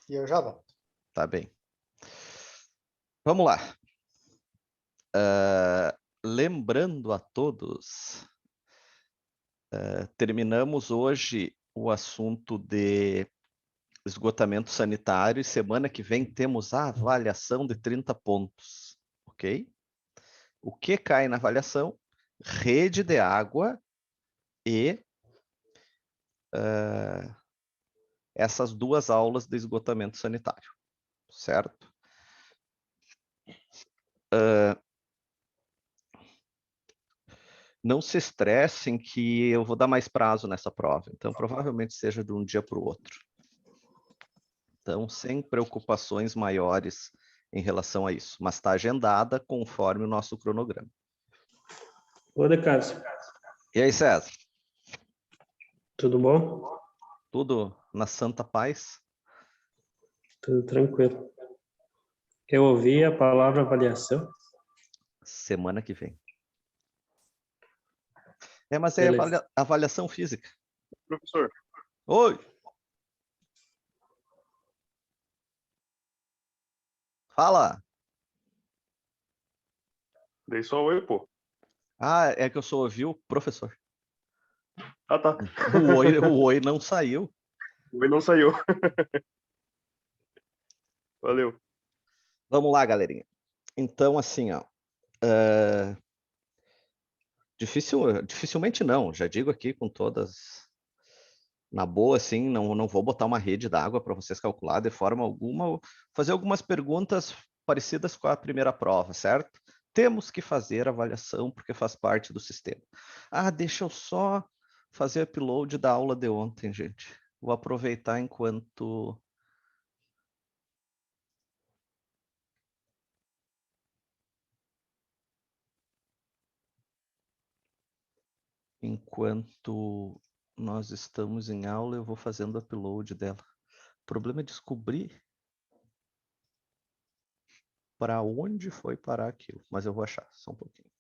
E eu já volto. Tá bem. Vamos lá. Lembrando a todos, terminamos hoje o assunto de esgotamento sanitário e semana que vem temos a avaliação de 30 pontos, ok? O que cai na avaliação? Rede de água e essas duas aulas de esgotamento sanitário, certo? Não se estressem que eu vou dar mais prazo nessa prova, então provavelmente seja de um dia para o outro. Então, sem preocupações maiores em relação a isso, mas está agendada conforme o nosso cronograma. Ô, De Cássio, E aí, César? tudo bom? Tudo na santa paz? Tudo tranquilo. Eu ouvi a palavra avaliação. Semana que vem. Mas é Beleza. avaliação física. Professor, Oi! Fala! dei só oi, pô. Ah, é que eu só ouvi o professor. Ah, tá. O oi não saiu. O oi não saiu. Valeu. Vamos lá, galerinha. Então, assim, ó. Dificilmente não, já digo aqui com todas na boa, assim, não vou botar uma rede d'água para vocês calcular de forma alguma, fazer algumas perguntas parecidas com a primeira prova, certo? Temos que fazer avaliação porque faz parte do sistema. Deixa eu só fazer upload da aula de ontem, gente. Vou aproveitar enquanto nós estamos em aula, eu vou fazendo upload dela. O problema é descobrir para onde foi parar aquilo, mas eu vou achar, só um pouquinho.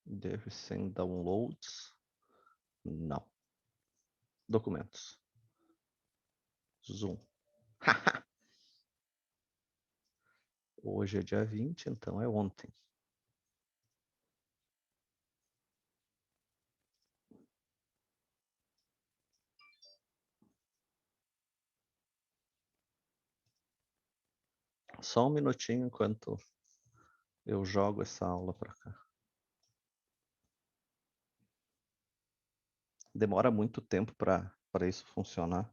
Deve ser em downloads. Não. Documentos. Zoom. Hoje é dia 20, então é ontem. Só um minutinho enquanto eu jogo essa aula para cá. Demora muito tempo para isso funcionar.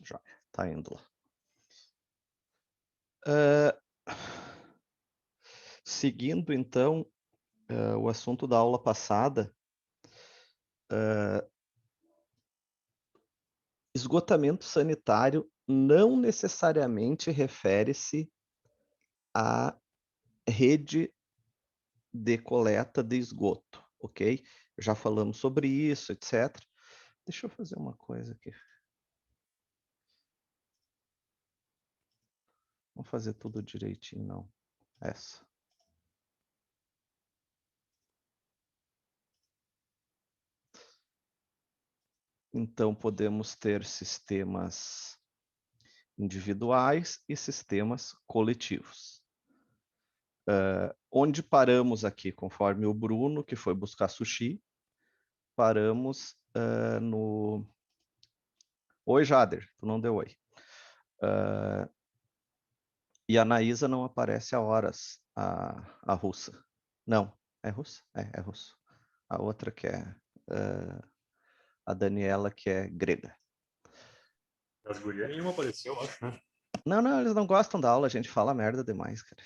Já está indo lá. Seguindo, então, o assunto da aula passada, esgotamento sanitário não necessariamente refere-se à rede de coleta de esgoto, ok? Já falamos sobre isso, etc. Deixa eu fazer uma coisa aqui. Vamos fazer tudo direitinho, não. Essa. Então, podemos ter sistemas individuais e sistemas coletivos. Onde paramos aqui, conforme o Bruno, que foi buscar sushi, paramos no... Oi, Jader, tu não deu oi. E a Anaísa não aparece há horas, a russa. Não, é russa? É russo. A outra que é a Daniela, que é grega. As gurias nenhuma apareceu, eu acho, né? Não, eles não gostam da aula, a gente fala merda demais, cara.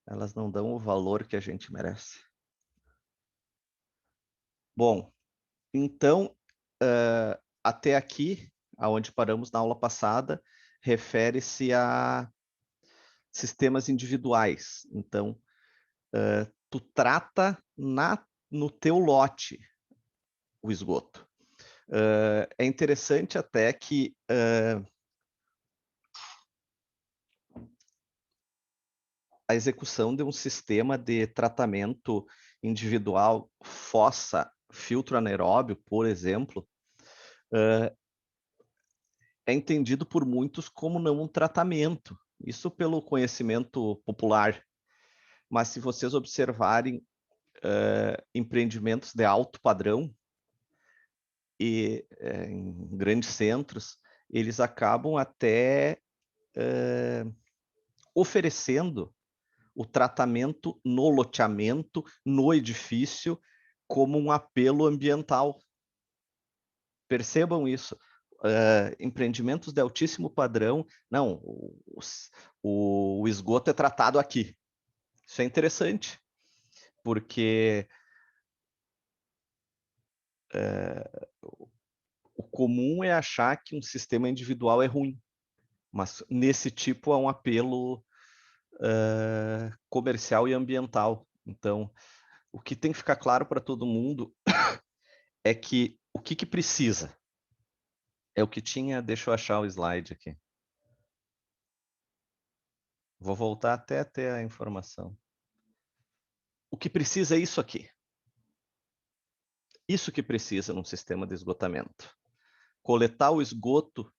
Elas não dão o valor que a gente merece. Bom, então, até aqui, aonde paramos na aula passada, refere-se a sistemas individuais. Então, tu trata no teu lote o esgoto. É interessante até que a execução de um sistema de tratamento individual fossa filtro anaeróbio, por exemplo, é entendido por muitos como não um tratamento. Isso pelo conhecimento popular. Mas se vocês observarem empreendimentos de alto padrão e em grandes centros, eles acabam até oferecendo o tratamento no loteamento, no edifício, como um apelo ambiental. Percebam isso. Empreendimentos de altíssimo padrão, não, o esgoto é tratado aqui. Isso é interessante, porque o comum é achar que um sistema individual é ruim, mas nesse tipo há um apelo comercial e ambiental. Então, o que tem que ficar claro para todo mundo é que o que precisa é o que tinha. Deixa eu achar o slide aqui. Vou voltar até ter a informação. O que precisa é isso aqui. Isso que precisa num sistema de esgotamento. Coletar o esgoto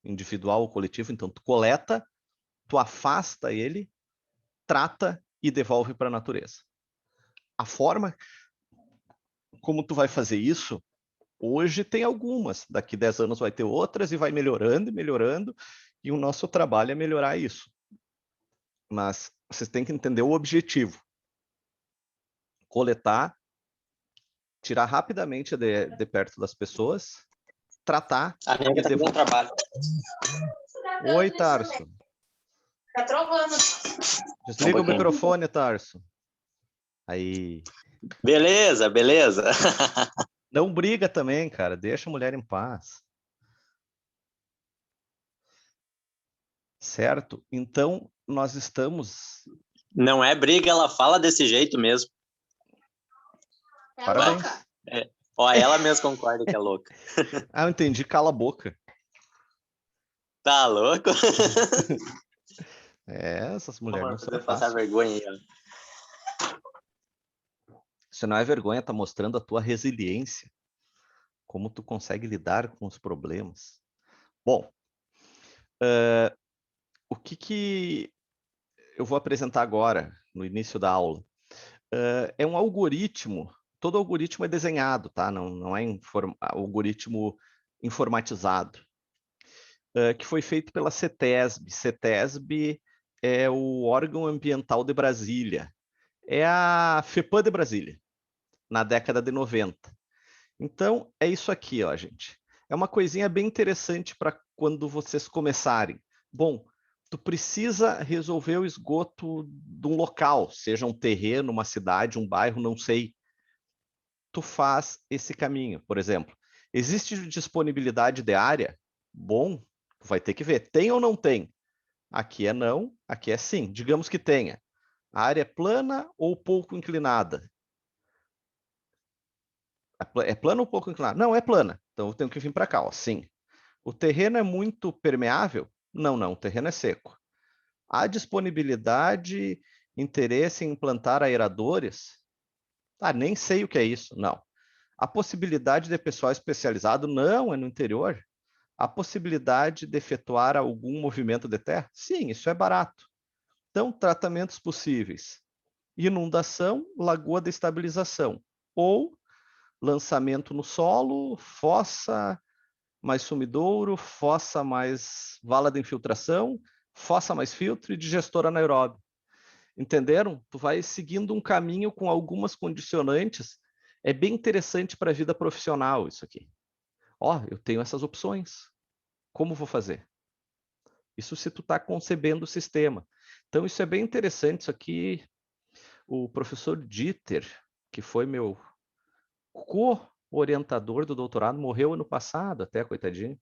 individual ou coletivo, então tu coleta, tu afasta ele, trata e devolve para a natureza. A forma como tu vai fazer isso, hoje tem algumas, daqui 10 anos vai ter outras e vai melhorando e melhorando, e o nosso trabalho é melhorar isso. Mas vocês têm que entender o objetivo. Coletar, tirar rapidamente de perto das pessoas, tratar e devolver. Trabalho. Oi, Tarso. Tá trovando. Desliga o microfone, Tarso. Aí. Beleza, beleza. Não briga também, cara. Deixa a mulher em paz. Certo? Então, nós estamos... Não é briga, ela fala desse jeito mesmo. Parabéns. Ó, ela mesma concorda que é louca. Ah, eu entendi. Cala a boca. Tá louco? Essas mulheres não são passar fáceis. vergonha aí, ó. Isso não é vergonha, tá mostrando a tua resiliência. Como tu consegue lidar com os problemas. Bom, o que eu vou apresentar agora, no início da aula, é um algoritmo. Todo algoritmo é desenhado, tá? Não é algoritmo informatizado. Que foi feito pela CETESB. CETESB é o órgão ambiental de Brasília. É a FEPAM de Brasília, na década de 90. Então, é isso aqui, ó, gente. É uma coisinha bem interessante para quando vocês começarem. Bom, tu precisa resolver o esgoto de um local, seja um terreno, uma cidade, um bairro, não sei. Tu faz esse caminho. Por exemplo, existe disponibilidade de área? Bom, tu vai ter que ver. Tem ou não tem? Aqui é não, aqui é sim. Digamos que tenha. A área é plana ou pouco inclinada? É plana ou pouco inclinada? Não, é plana. Então eu tenho que vir para cá, ó. Sim. O terreno é muito permeável? Não, não. O terreno é seco. Há disponibilidade, interesse em implantar aeradores? Ah, nem sei o que é isso. Não. A possibilidade de pessoal especializado? Não, é no interior. A possibilidade de efetuar algum movimento de terra? Sim, isso é barato. Então, tratamentos possíveis: inundação, lagoa de estabilização, ou lançamento no solo, fossa mais sumidouro, fossa mais vala de infiltração, fossa mais filtro e digestor anaeróbio. Entenderam? Tu vai seguindo um caminho com algumas condicionantes. É bem interessante para a vida profissional isso aqui. Ó, eu tenho essas opções. Como vou fazer? Isso se tu está concebendo o sistema. Então, isso é bem interessante. Isso aqui, o professor Dieter, que foi meu co-orientador do doutorado, morreu ano passado até, coitadinho.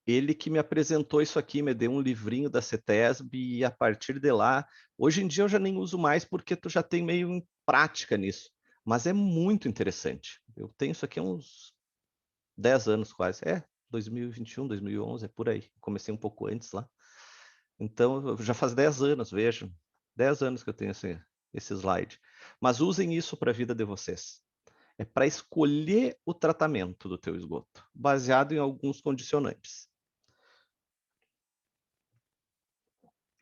ele que me apresentou isso aqui, me deu um livrinho da CETESB e a partir de lá, hoje em dia eu já nem uso mais porque tu já tem meio em prática nisso, mas é muito interessante. Eu tenho isso aqui há uns 10 anos quase, 2021, 2011, é por aí. Comecei um pouco antes lá. Então, já faz 10 anos, vejam, 10 anos que eu tenho esse slide. Mas usem isso para a vida de vocês. É para escolher o tratamento do teu esgoto, baseado em alguns condicionantes.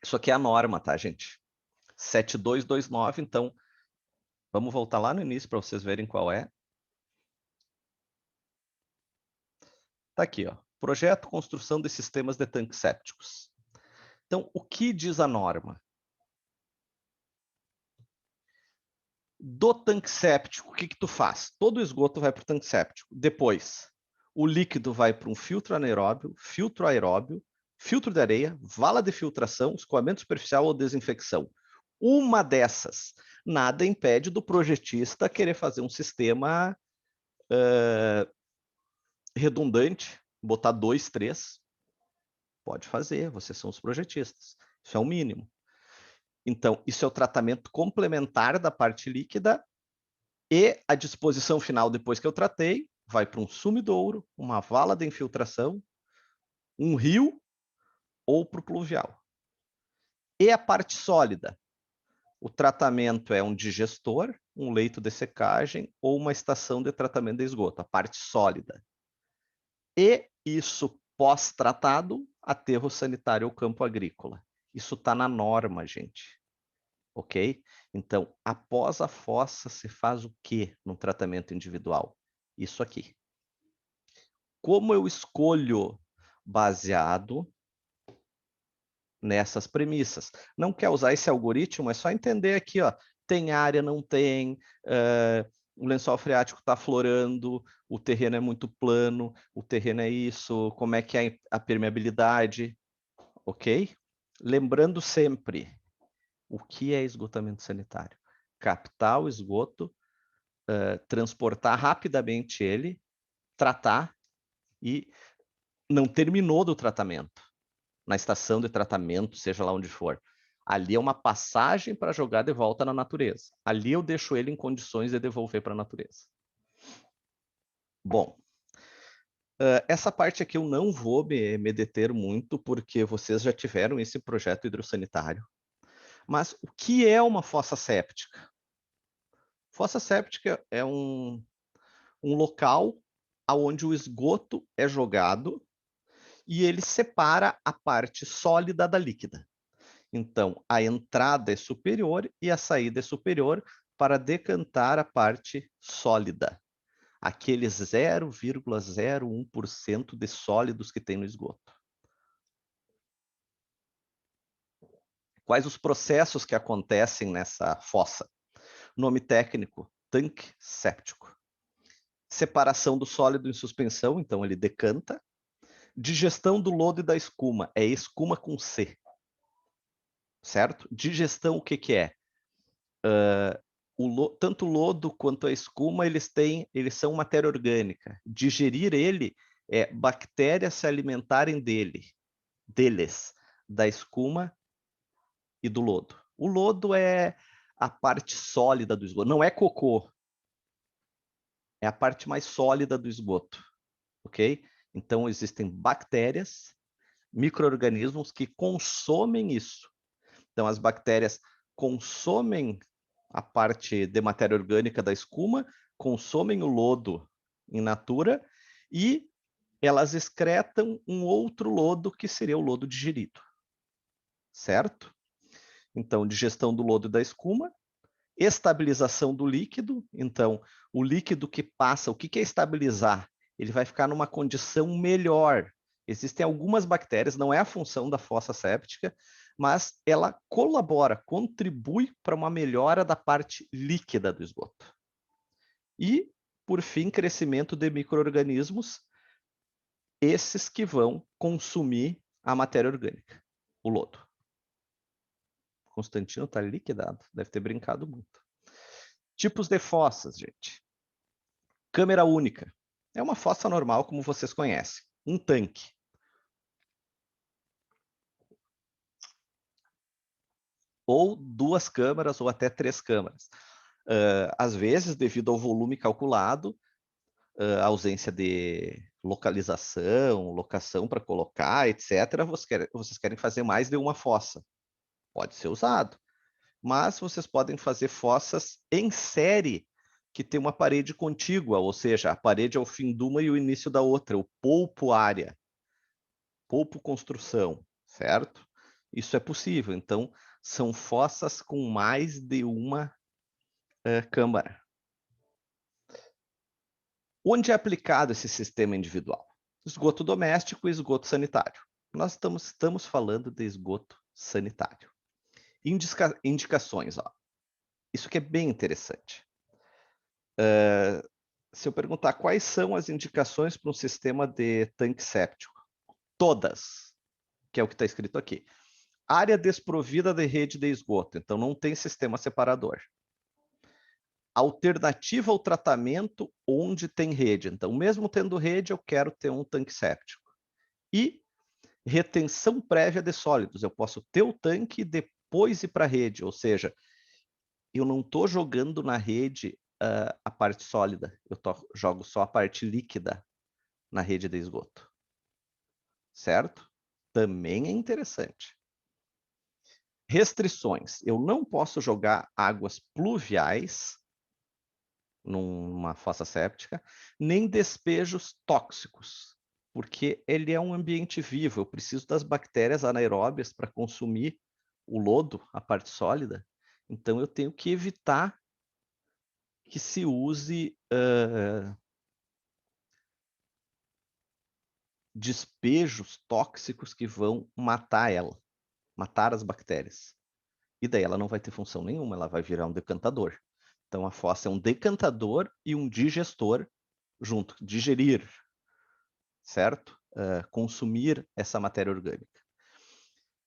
Isso aqui é a norma, tá, gente? 7229, então, vamos voltar lá no início para vocês verem qual é. Tá aqui, ó. Projeto construção de sistemas de tanques sépticos. Então, o que diz a norma? Do tanque séptico, o que tu faz? Todo o esgoto vai para o tanque séptico. Depois, o líquido vai para um filtro anaeróbio, filtro aeróbio, filtro de areia, vala de filtração, escoamento superficial ou desinfecção. Uma dessas, nada impede do projetista querer fazer um sistema redundante, botar 2, 3. Pode fazer, vocês são os projetistas. Isso é o mínimo. Então, isso é o tratamento complementar da parte líquida e a disposição final, depois que eu tratei, vai para um sumidouro, uma vala de infiltração, um rio ou para o pluvial. E a parte sólida? O tratamento é um digestor, um leito de secagem ou uma estação de tratamento de esgoto, a parte sólida. E isso pós-tratado, aterro sanitário ou campo agrícola. Isso está na norma, gente. Ok? Então, após a fossa, se faz o quê no tratamento individual? Isso aqui. Como eu escolho baseado nessas premissas? Não quer usar esse algoritmo, é só entender aqui, ó, tem área, não tem, o lençol freático está florando, o terreno é muito plano, o terreno é isso, como é que é a permeabilidade, ok? Lembrando sempre, o que é esgotamento sanitário? Captar o esgoto, transportar rapidamente ele, tratar e não terminou do tratamento, na estação de tratamento, seja lá onde for. Ali é uma passagem para jogar de volta na natureza. Ali eu deixo ele em condições de devolver para a natureza. Bom, essa parte aqui eu não vou me deter muito, porque vocês já tiveram esse projeto hidrossanitário. Mas o que é uma fossa séptica? Fossa séptica é um local onde o esgoto é jogado e ele separa a parte sólida da líquida. Então, a entrada é superior e a saída é superior para decantar a parte sólida. Aqueles 0,01% de sólidos que tem no esgoto. Quais os processos que acontecem nessa fossa? Nome técnico, tanque séptico. Separação do sólido em suspensão, então ele decanta. Digestão do lodo e da escuma, é escuma com C. Certo? Digestão, o que que é? Tanto o lodo quanto a escuma, eles são matéria orgânica. Digerir ele é bactérias se alimentarem deles, da escuma e do lodo. O lodo é a parte sólida do esgoto, não é cocô. É a parte mais sólida do esgoto, ok? Então, existem bactérias, micro-organismos que consomem isso. Então, as bactérias consomem a parte de matéria orgânica da escuma, consomem o lodo in natura e elas excretam um outro lodo que seria o lodo digerido. Certo? Então, digestão do lodo e da escuma, estabilização do líquido. Então, o líquido que passa, o que é estabilizar? Ele vai ficar numa condição melhor. Existem algumas bactérias, não é a função da fossa séptica, mas ela colabora, contribui para uma melhora da parte líquida do esgoto. E, por fim, crescimento de micro-organismos, esses que vão consumir a matéria orgânica, o lodo. Constantino está liquidado, deve ter brincado muito. Tipos de fossas, gente. Câmera única. É uma fossa normal, como vocês conhecem. Um tanque. ou 2 câmaras ou até 3 câmaras. Às vezes, devido ao volume calculado, a ausência de localização, locação para colocar, etc., vocês querem fazer mais de uma fossa. Pode ser usado. Mas vocês podem fazer fossas em série, que tem uma parede contígua, ou seja, a parede é o fim de uma e o início da outra, o polpo área, polpo construção, certo? Isso é possível. Então, são fossas com mais de uma câmara. Onde é aplicado esse sistema individual? Esgoto doméstico e esgoto sanitário. Nós estamos falando de esgoto sanitário. Indicações, ó. Isso que é bem interessante. Se eu perguntar quais são as indicações para um sistema de tanque séptico, todas, que é o que está escrito aqui. Área desprovida de rede de esgoto, então não tem sistema separador. Alternativa ao tratamento onde tem rede, então mesmo tendo rede eu quero ter um tanque séptico. E retenção prévia de sólidos, eu posso ter o tanque e depois ir para a rede, ou seja, eu não estou jogando na rede a parte sólida, eu jogo só a parte líquida na rede de esgoto. Certo? Também é interessante. Restrições. Eu não posso jogar águas pluviais numa fossa séptica, nem despejos tóxicos, porque ele é um ambiente vivo. Eu preciso das bactérias anaeróbias para consumir o lodo, a parte sólida. Então, eu tenho que evitar que se use despejos tóxicos que vão matar ela, matar as bactérias. E daí ela não vai ter função nenhuma, ela vai virar um decantador. Então a fossa é um decantador e um digestor junto, digerir, certo? Consumir essa matéria orgânica.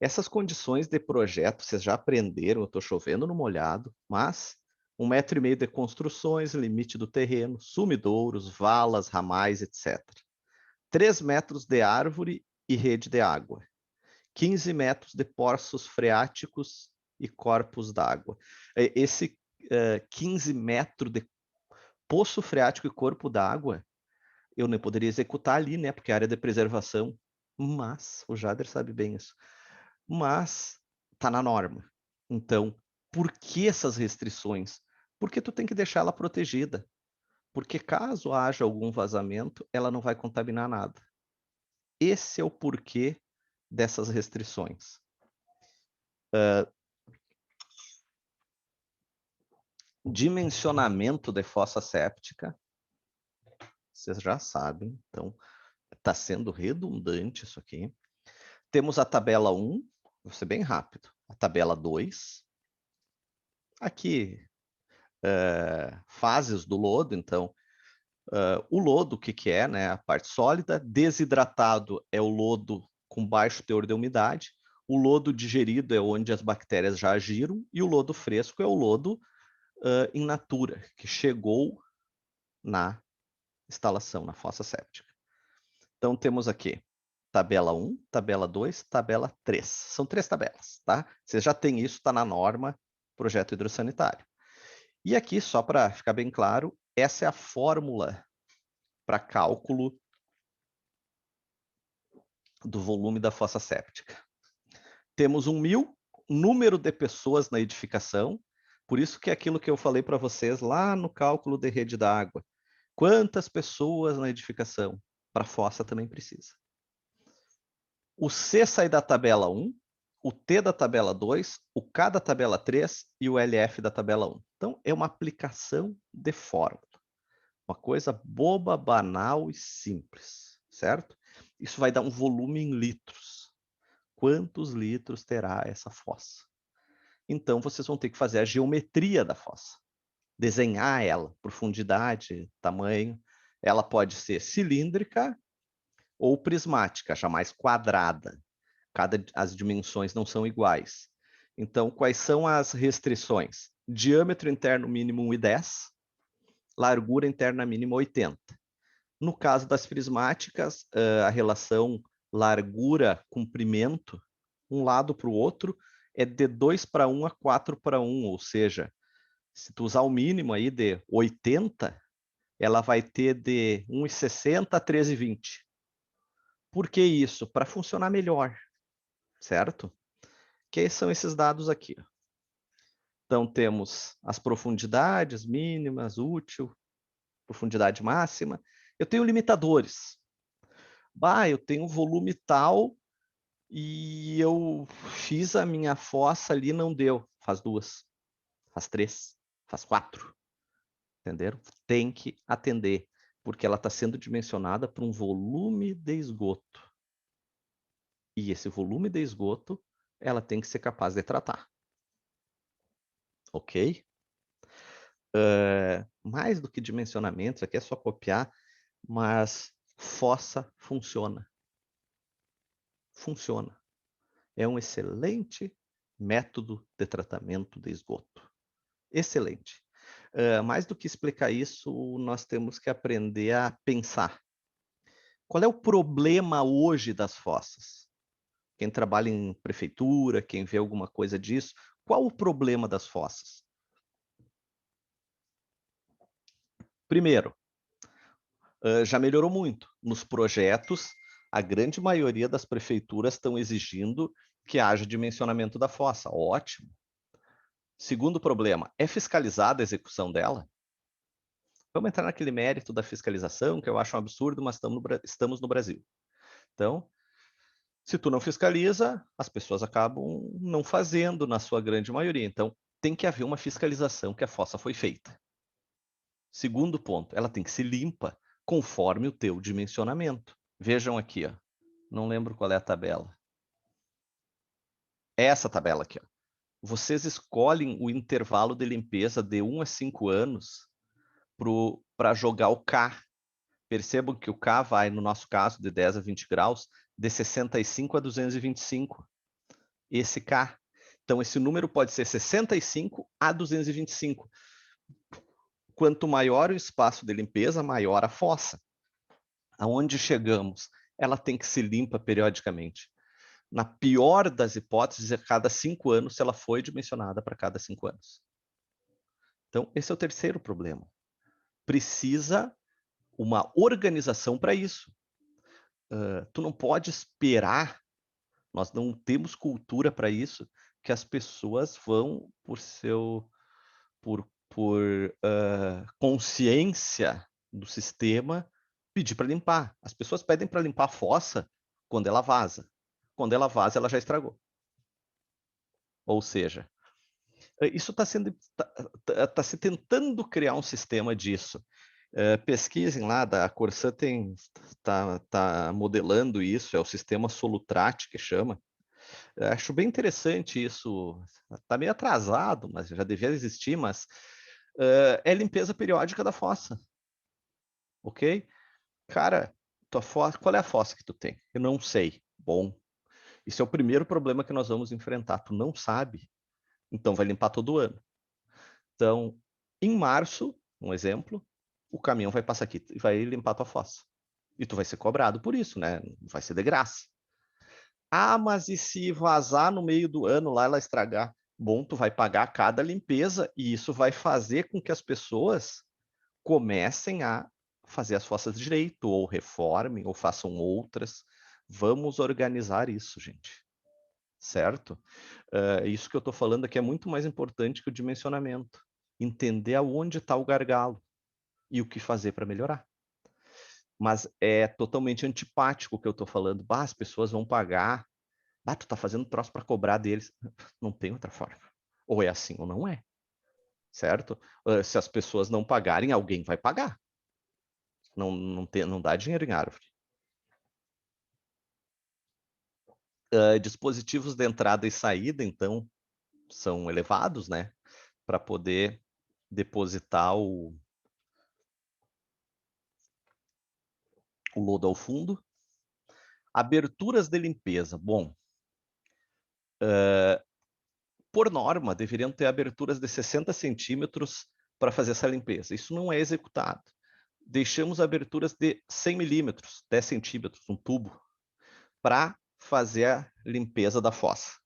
Essas condições de projeto, vocês já aprenderam, eu estou chovendo no molhado, mas 1,5 metro de construções, limite do terreno, sumidouros, valas, ramais, etc. 3 metros de árvore e rede de água. 15 metros de poços freáticos e corpos d'água. Esse 15 metros de poço freático e corpo d'água, eu nem poderia executar ali, né? Porque é área de preservação. Mas, o Jader sabe bem isso, mas está na norma. Então, por que essas restrições? Porque tu tem que deixar ela protegida. Porque caso haja algum vazamento, ela não vai contaminar nada. Esse é o porquê dessas restrições. Dimensionamento de fossa séptica, vocês já sabem, então está sendo redundante isso aqui. Temos a tabela 1, vou ser bem rápido. A tabela 2, aqui fases do lodo, então o lodo, o que é, né? A parte sólida, desidratado é o lodo com baixo teor de umidade, o lodo digerido é onde as bactérias já agiram, e o lodo fresco é o lodo in natura, que chegou na instalação, na fossa séptica. Então temos aqui tabela 1, tabela 2, tabela 3. São 3 tabelas, tá? Vocês já têm isso, está na norma projeto hidrossanitário. E aqui, só para ficar bem claro, essa é a fórmula para cálculo do volume da fossa séptica. Temos 1.000, número de pessoas na edificação, por isso que é aquilo que eu falei para vocês lá no cálculo de rede d'água. Quantas pessoas na edificação? Para fossa também precisa. O C sai da tabela 1, o T da tabela 2, o K da tabela 3 e o LF da tabela 1. Então, é uma aplicação de fórmula. Uma coisa boba, banal e simples, certo? Isso vai dar um volume em litros. Quantos litros terá essa fossa? Então, vocês vão ter que fazer a geometria da fossa. Desenhar ela, profundidade, tamanho. Ela pode ser cilíndrica ou prismática, jamais quadrada. As dimensões não são iguais. Então, quais são as restrições? Diâmetro interno mínimo 1,10, largura interna mínima 80. No caso das prismáticas, a relação largura-comprimento, um lado para o outro, é de 2:1 a 4:1, ou seja, se tu usar o mínimo aí de 80, ela vai ter de 1,60 a 13,20. Por que isso? Para funcionar melhor, certo? Que são esses dados aqui. Então, temos as profundidades mínimas, útil, profundidade máxima. Eu tenho limitadores. Eu tenho um volume tal e eu fiz a minha fossa ali, não deu. Faz 2, faz 3, faz 4. Entenderam? Tem que atender, porque ela está sendo dimensionada para um volume de esgoto. E esse volume de esgoto, ela tem que ser capaz de tratar. Ok? Mais do que dimensionamento, isso aqui é só copiar, mas fossa funciona. Funciona. É um excelente método de tratamento de esgoto. Excelente. Mais do que explicar isso, nós temos que aprender a pensar. Qual é o problema hoje das fossas? Quem trabalha em prefeitura, quem vê alguma coisa disso, qual o problema das fossas? Primeiro, já melhorou muito. Nos projetos, a grande maioria das prefeituras estão exigindo que haja dimensionamento da fossa. Ótimo. Segundo problema, é fiscalizada a execução dela? Vamos entrar naquele mérito da fiscalização, que eu acho um absurdo, mas estamos no Brasil. Então, se tu não fiscaliza, as pessoas acabam não fazendo na sua grande maioria. Então, tem que haver uma fiscalização que a fossa foi feita. Segundo ponto, ela tem que ser limpa conforme o teu dimensionamento. Vejam aqui, ó. Não lembro qual é a tabela. É essa tabela aqui, ó. Vocês escolhem o intervalo de limpeza de 1 a 5 anos para jogar o K. Percebam que o K vai, no nosso caso, de 10 a 20 graus, de 65 a 225. Esse K. Então, esse número pode ser 65 a 225. Quanto maior o espaço de limpeza, maior a fossa. Aonde chegamos? Ela tem que ser limpa periodicamente. Na pior das hipóteses, a cada 5 anos, se ela foi dimensionada para cada 5 anos. Então, esse é o terceiro problema. Precisa uma organização para isso. Tu não pode esperar, nós não temos cultura para isso, que as pessoas vão por consciência do sistema pedir para limpar. As pessoas pedem para limpar a fossa quando ela vaza. Quando ela vaza, ela já estragou. Ou seja, isso está se tentando criar um sistema disso. Pesquisem lá, a Corsã está modelando isso, é o sistema Solutrate que chama. Acho bem interessante isso. Está meio atrasado, mas já devia existir, mas é limpeza periódica da fossa. Ok? Cara, tua fossa, qual é a fossa que tu tem? Eu não sei. Bom, isso é o primeiro problema que nós vamos enfrentar. Tu não sabe, então vai limpar todo ano. Então, em março, um exemplo, o caminhão vai passar aqui e vai limpar tua fossa. E tu vai ser cobrado por isso, né? Vai ser de graça. Mas e se vazar no meio do ano lá, ela estragar? Bom, tu vai pagar cada limpeza e isso vai fazer com que as pessoas comecem a fazer as fossas direito, ou reformem, ou façam outras. Vamos organizar isso, gente. Certo? Isso que eu estou falando aqui é muito mais importante que o dimensionamento. Entender aonde está o gargalo e o que fazer para melhorar. Mas é totalmente antipático o que eu estou falando. As pessoas vão pagar. Tu está fazendo troço para cobrar deles. Não tem outra forma. Ou é assim ou não é. Certo? Se as pessoas não pagarem, alguém vai pagar. Não dá dinheiro em árvore. Dispositivos de entrada e saída, então, são elevados, né? Para poder depositar o lodo ao fundo. Aberturas de limpeza. Bom, por norma, deveriam ter aberturas de 60 centímetros para fazer essa limpeza. Isso não é executado. Deixamos aberturas de 100 milímetros, 10 centímetros, um tubo, para fazer a limpeza da fossa.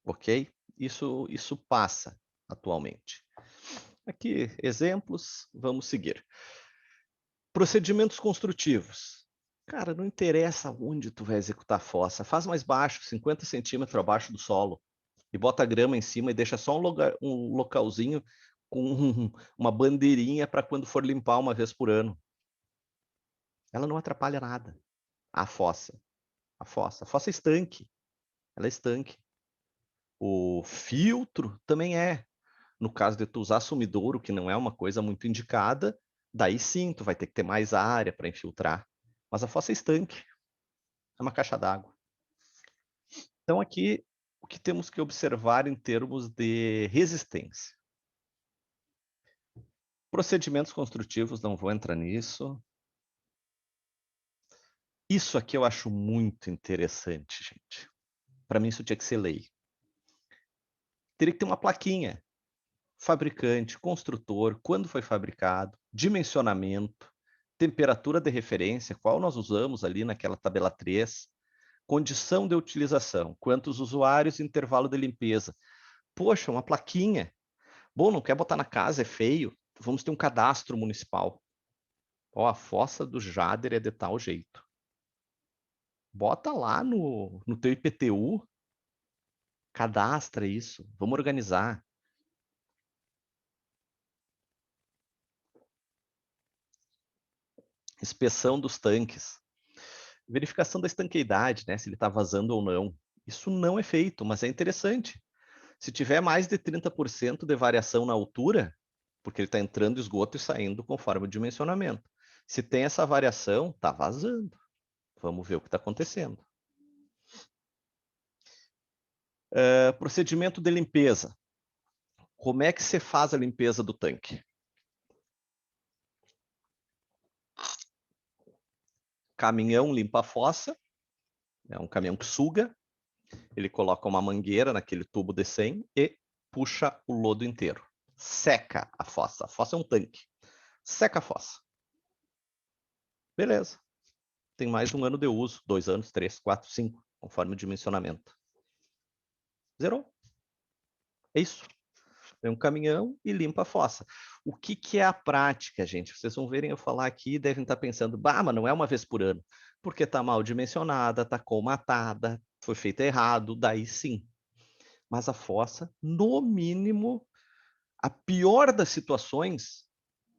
ok? Isso passa atualmente. Aqui, exemplos, vamos seguir. Procedimentos construtivos. Cara, não interessa onde tu vai executar a fossa, faz mais baixo, 50 centímetros abaixo do solo, e bota a grama em cima e deixa só um localzinho com uma bandeirinha para quando for limpar uma vez por ano. Ela não atrapalha nada. A fossa é estanque. Ela é estanque. O filtro também é. No caso de tu usar sumidouro, que não é uma coisa muito indicada, daí sim, tu vai ter que ter mais área para infiltrar. Mas a fossa é estanque. É uma caixa d'água. Então aqui, o que temos que observar em termos de resistência? Procedimentos construtivos, não vou entrar nisso. Isso aqui eu acho muito interessante, gente. Para mim isso tinha que ser lei. Teria que ter uma plaquinha. Fabricante, construtor, quando foi fabricado, dimensionamento, temperatura de referência, qual nós usamos ali naquela tabela 3, condição de utilização, quantos usuários, intervalo de limpeza. Poxa, uma plaquinha. Bom, não quer botar na casa, é feio. Vamos ter um cadastro municipal. Ó, a fossa do Jader é de tal jeito. Bota lá no teu IPTU, cadastra isso, vamos organizar. Inspeção dos tanques. Verificação da estanqueidade, né? Se ele está vazando ou não. Isso não é feito, mas é interessante. Se tiver mais de 30% de variação na altura, porque ele está entrando esgoto e saindo conforme o dimensionamento. Se tem essa variação, está vazando. Vamos ver o que está acontecendo. Procedimento de limpeza. Como é que você faz a limpeza do tanque? Caminhão limpa a fossa, é um caminhão que suga, ele coloca uma mangueira naquele tubo de 100 e puxa o lodo inteiro. Seca a fossa. A fossa é um tanque. Seca a fossa. Beleza. Tem mais de um ano de uso. 2 anos, 3, 4, 5, conforme o dimensionamento. Zerou. É isso. Tem um caminhão e limpa a fossa. O que é a prática, gente? Vocês vão verem eu falar aqui e devem estar pensando, bah, mas não é uma vez por ano. Porque está mal dimensionada, está colmatada, foi feita errado, daí sim. Mas a fossa, no mínimo, a pior das situações,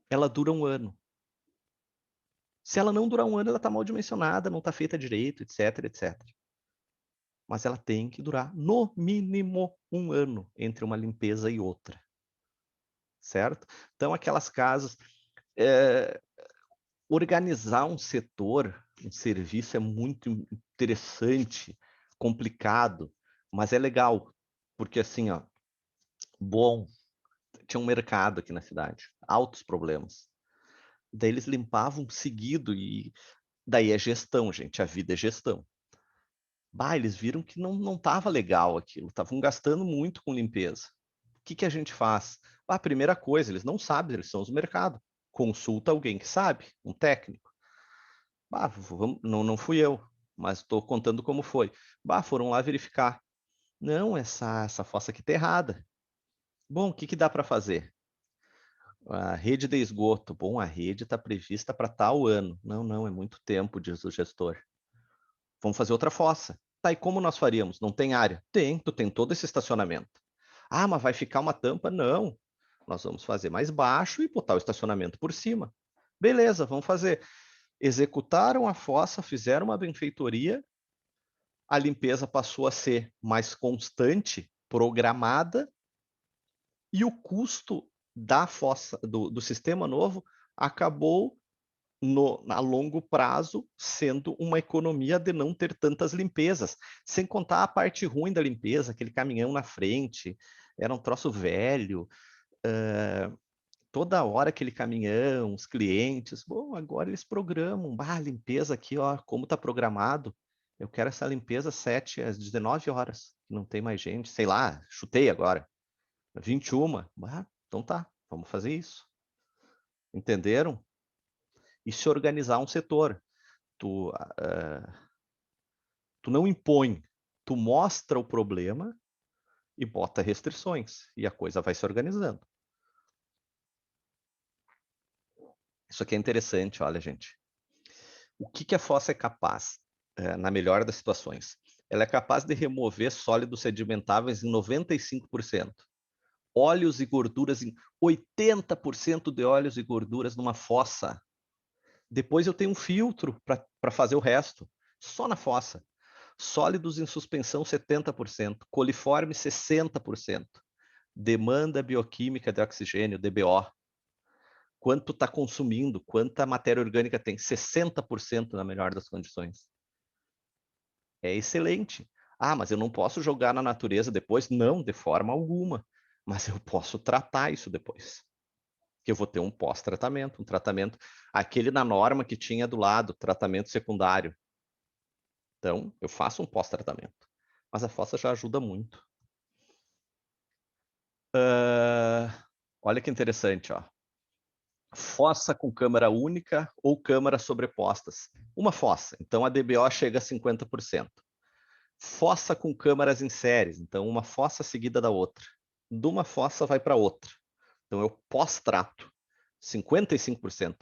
ela dura um ano. Se ela não durar um ano, ela está mal dimensionada, não está feita direito, etc, etc. Mas ela tem que durar, no mínimo, um ano entre uma limpeza e outra. Certo? Então, aquelas casas... organizar um setor, um serviço é muito interessante, complicado, mas é legal, porque assim, ó, bom, tinha um mercado aqui na cidade, altos problemas. Daí eles limpavam seguido e daí é gestão, gente, a vida é gestão. Bah, eles viram que não estava legal aquilo, estavam gastando muito com limpeza. O que a gente faz? A primeira coisa, eles não sabem, eles são os mercados. Consulta alguém que sabe, um técnico. Bah, não fui eu, mas estou contando como foi. Bah, foram lá verificar. Não, essa fossa aqui está errada. Bom, o que dá para fazer? A rede de esgoto. Bom, a rede está prevista para tal ano. Não, é muito tempo, diz o gestor. Vamos fazer outra fossa. Tá, e como nós faríamos? Não tem área? Tem, tu tem todo esse estacionamento. Ah, mas vai ficar uma tampa? Não. Nós vamos fazer mais baixo e botar o estacionamento por cima. Beleza, vamos fazer. Executaram a fossa, fizeram uma benfeitoria, a limpeza passou a ser mais constante, programada, e o custo da fossa, do sistema novo, acabou a longo prazo sendo uma economia de não ter tantas limpezas, sem contar a parte ruim da limpeza, aquele caminhão na frente, era um troço velho, toda hora aquele caminhão, os clientes, bom, agora eles programam, a limpeza aqui, ó, como está programado, eu quero essa limpeza 7 às 19 horas, não tem mais gente, sei lá, chutei agora, 21, então tá, vamos fazer isso. Entenderam? E se organizar um setor. Tu não impõe, tu mostra o problema, e bota restrições, e a coisa vai se organizando. Isso aqui é interessante, olha, gente. O que a fossa é capaz, na melhor das situações? Ela é capaz de remover sólidos sedimentáveis em 95%. Óleos e gorduras em 80% de óleos e gorduras numa fossa. Depois eu tenho um filtro para fazer o resto, só na fossa. Sólidos em suspensão 70%, coliforme 60%. Demanda bioquímica de oxigênio, DBO. Quanto está consumindo, quanta matéria orgânica tem? 60% na melhor das condições. É excelente. Ah, mas eu não posso jogar na natureza depois? Não, de forma alguma. Mas eu posso tratar isso depois. Que eu vou ter um pós-tratamento, um tratamento, aquele na norma que tinha do lado, tratamento secundário. Então, eu faço um pós-tratamento. Mas a fossa já ajuda muito. Olha que interessante, ó. Fossa com câmara única ou câmaras sobrepostas. Uma fossa, então a DBO chega a 50%. Fossa com câmaras em séries, então uma fossa seguida da outra. De uma fossa vai para outra. Então eu pós-trato, 55%.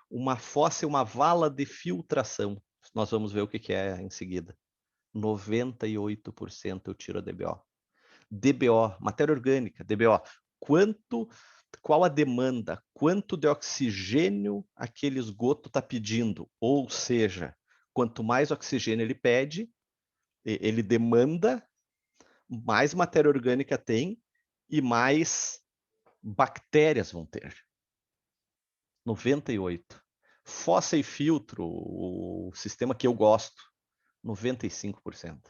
Uma fossa e uma vala de filtração. Nós vamos ver o que é em seguida. 98% eu tiro a DBO. DBO, matéria orgânica, DBO. Qual a demanda? Quanto de oxigênio aquele esgoto está pedindo? Ou seja, quanto mais oxigênio ele pede, ele demanda, mais matéria orgânica tem e mais bactérias vão ter. 98. Fossa e filtro, o sistema que eu gosto, 95%.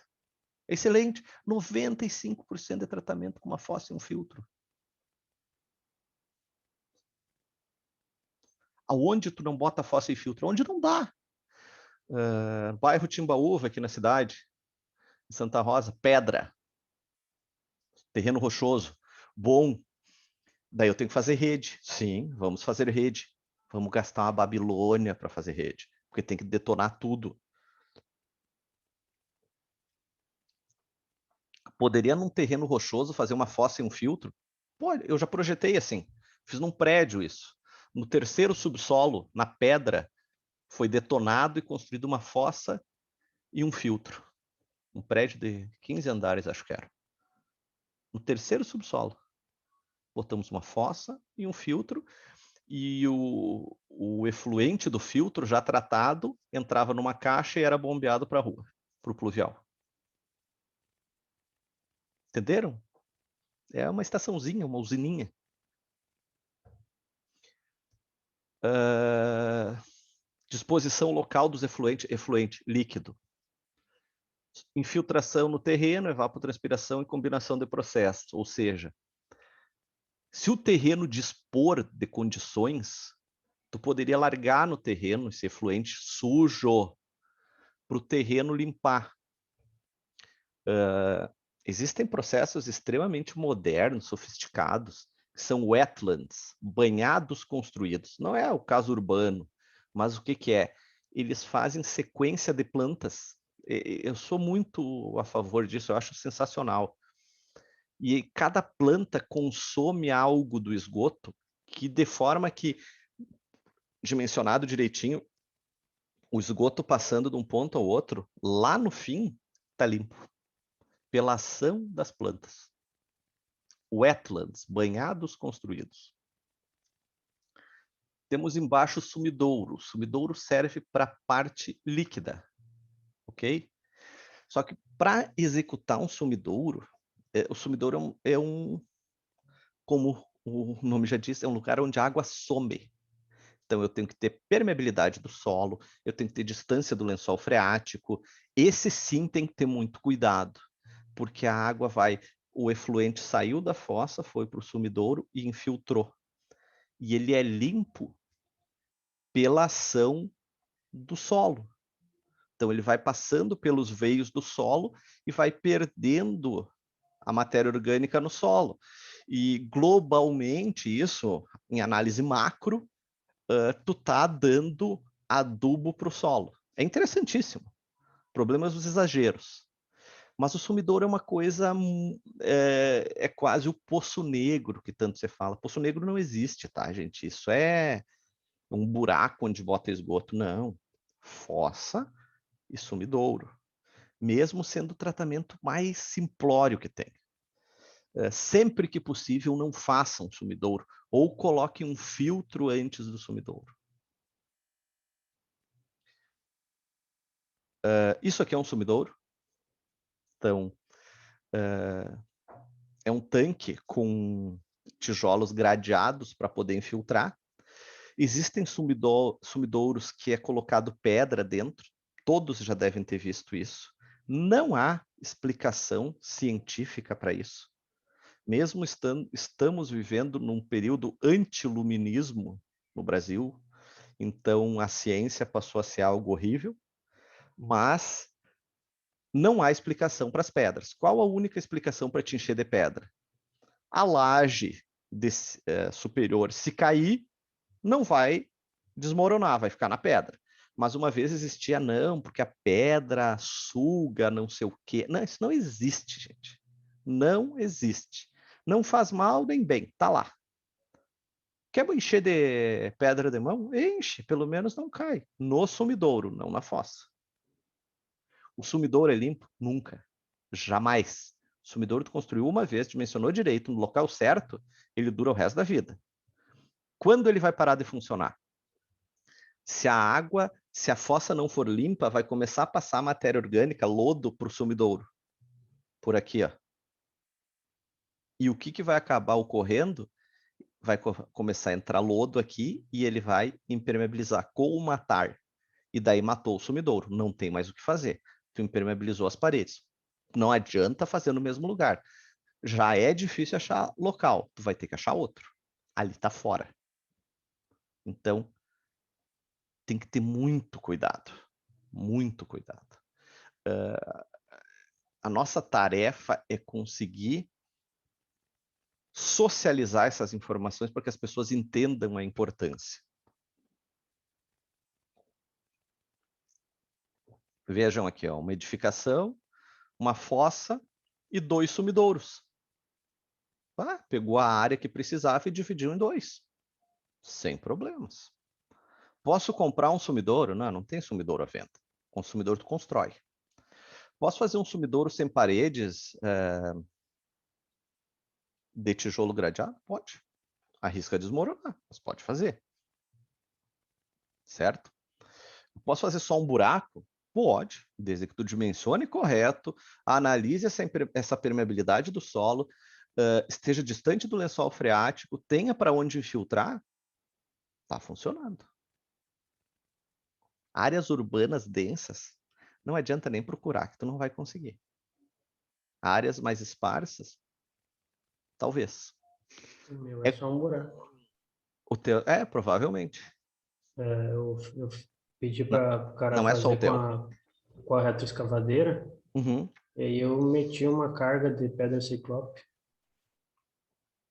Excelente, 95% de tratamento com uma fossa e um filtro. Aonde tu não bota fossa e filtro? Onde não dá. Bairro Timbaúva, aqui na cidade, em Santa Rosa, pedra. Terreno rochoso. Bom. Daí eu tenho que fazer rede. Sim, vamos fazer rede. Vamos gastar uma Babilônia para fazer rede. Porque tem que detonar tudo. Poderia, num terreno rochoso, fazer uma fossa e um filtro? Pode, eu já projetei assim. Fiz num prédio isso. No terceiro subsolo, na pedra, foi detonado e construído uma fossa e um filtro. Um prédio de 15 andares, acho que era. No terceiro subsolo. Botamos uma fossa e um filtro, e o efluente do filtro, já tratado, entrava numa caixa e era bombeado para a rua, para o pluvial. Entenderam? É uma estaçãozinha, uma usininha. Disposição local dos efluente líquido. Infiltração no terreno, evapotranspiração e combinação de processos. Ou seja, se o terreno dispor de condições, tu poderia largar no terreno esse efluente sujo para o terreno limpar. Existem processos extremamente modernos, sofisticados, que são wetlands, banhados construídos. Não é o caso urbano, mas o que é? Eles fazem sequência de plantas. Eu sou muito a favor disso, eu acho sensacional. E cada planta consome algo do esgoto, que de forma que, dimensionado direitinho, o esgoto passando de um ponto ao outro, lá no fim, está limpo. Pela ação das plantas. Wetlands, banhados construídos. Temos embaixo o sumidouro. O sumidouro serve para a parte líquida. Ok? Só que para executar um sumidouro, o sumidouro como o nome já diz, é um lugar onde a água some. Então eu tenho que ter permeabilidade do solo, eu tenho que ter distância do lençol freático. Esse sim tem que ter muito cuidado, porque a água o efluente saiu da fossa, foi para o sumidouro e infiltrou. E ele é limpo pela ação do solo. Então ele vai passando pelos veios do solo e vai perdendo a matéria orgânica no solo. E globalmente isso, em análise macro, tu tá dando adubo para o solo. É interessantíssimo. Problemas dos exageros. Mas o sumidouro é uma coisa, é quase o poço negro que tanto você fala. Poço negro não existe, tá, gente? Isso é um buraco onde bota esgoto. Não. Fossa e sumidouro. Mesmo sendo o tratamento mais simplório que tem. Sempre que possível, não façam sumidouro. Ou coloquem um filtro antes do sumidouro. Isso aqui é um sumidouro. Então, é um tanque com tijolos gradeados para poder infiltrar. Existem sumidouros que é colocado pedra dentro. Todos já devem ter visto isso. Não há explicação científica para isso. Mesmo estamos vivendo num período anti-iluminismo no Brasil, então a ciência passou a ser algo horrível, mas não há explicação para as pedras. Qual a única explicação para te encher de pedra? A laje superior, se cair, não vai desmoronar, vai ficar na pedra. Mas uma vez existia, não, porque a pedra suga, não sei o quê. Não, isso não existe, gente. Não existe. Não faz mal nem bem, tá lá. Quer encher de pedra de mão? Enche, pelo menos não cai. No sumidouro, não na fossa. O sumidouro é limpo? Nunca. Jamais. O sumidouro tu construiu uma vez, dimensionou direito, no local certo, ele dura o resto da vida. Quando ele vai parar de funcionar? Se a fossa não for limpa, vai começar a passar matéria orgânica, lodo, para o sumidouro. Por aqui, ó. E o que vai acabar ocorrendo? Vai começar a entrar lodo aqui e ele vai impermeabilizar, colmatar. E daí matou o sumidouro. Não tem mais o que fazer. Tu impermeabilizou as paredes. Não adianta fazer no mesmo lugar. Já é difícil achar local. Tu vai ter que achar outro. Ali tá fora. Então, tem que ter muito cuidado. Muito cuidado. A nossa tarefa é conseguir socializar essas informações para que as pessoas entendam a importância. Vejam aqui, ó, uma edificação, uma fossa e 2 sumidouros. Pegou a área que precisava e dividiu em 2. Sem problemas. Posso comprar um sumidouro? Não, não tem sumidouro à venda. Com sumidouro tu constrói. Posso fazer um sumidouro sem paredes de tijolo gradeado? Pode. Arrisca desmoronar, mas pode fazer. Certo? Posso fazer só um buraco? Pode, desde que tu dimensione correto, analise essa permeabilidade do solo, esteja distante do lençol freático, tenha para onde infiltrar, está funcionando. Áreas urbanas densas, não adianta nem procurar, que tu não vai conseguir. Áreas mais esparsas, talvez. O meu é só um buraco. O teu, provavelmente. Eu pedi para o cara Não é só o fazer teu. com a retroescavadeira, Uhum. e aí eu meti uma carga de pedra ciclope.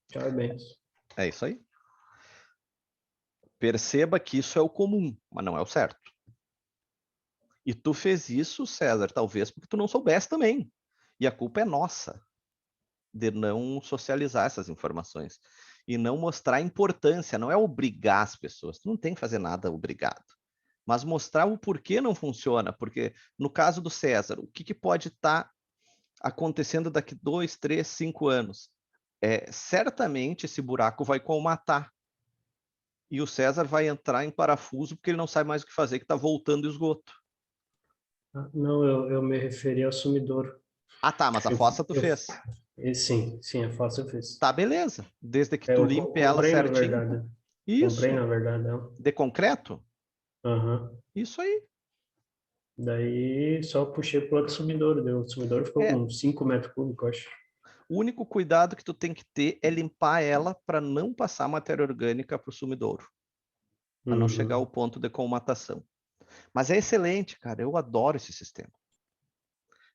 Tchau, bem. É isso aí. Perceba que isso é o comum, mas não é o certo. E tu fez isso, César, talvez porque tu não soubesse também. E a culpa é nossa de não socializar essas informações e não mostrar a importância, não é obrigar as pessoas. Tu não tem que fazer nada obrigado, mas mostrar o porquê não funciona. Porque no caso do César, o que pode estar acontecendo daqui 2, 3, 5 anos? Certamente esse buraco vai colmatar. E o César vai entrar em parafuso porque ele não sabe mais o que fazer, que está voltando o esgoto. Não, eu me referi ao sumidouro. Tá, mas a fossa tu fez. Sim, a fossa eu fiz. Tá, beleza. Desde que tu Eu limpe ela comprei, na certinho. verdade. Isso. Comprei, na verdade, não. De concreto? Aham. Isso aí. Daí só puxei pro outro sumidouro. O sumidouro ficou com 5 metros cúbicos, eu acho. O único cuidado que tu tem que ter é limpar ela para não passar matéria orgânica para o sumidouro. Para não chegar ao ponto de colmatação. Mas é excelente, cara. Eu adoro esse sistema.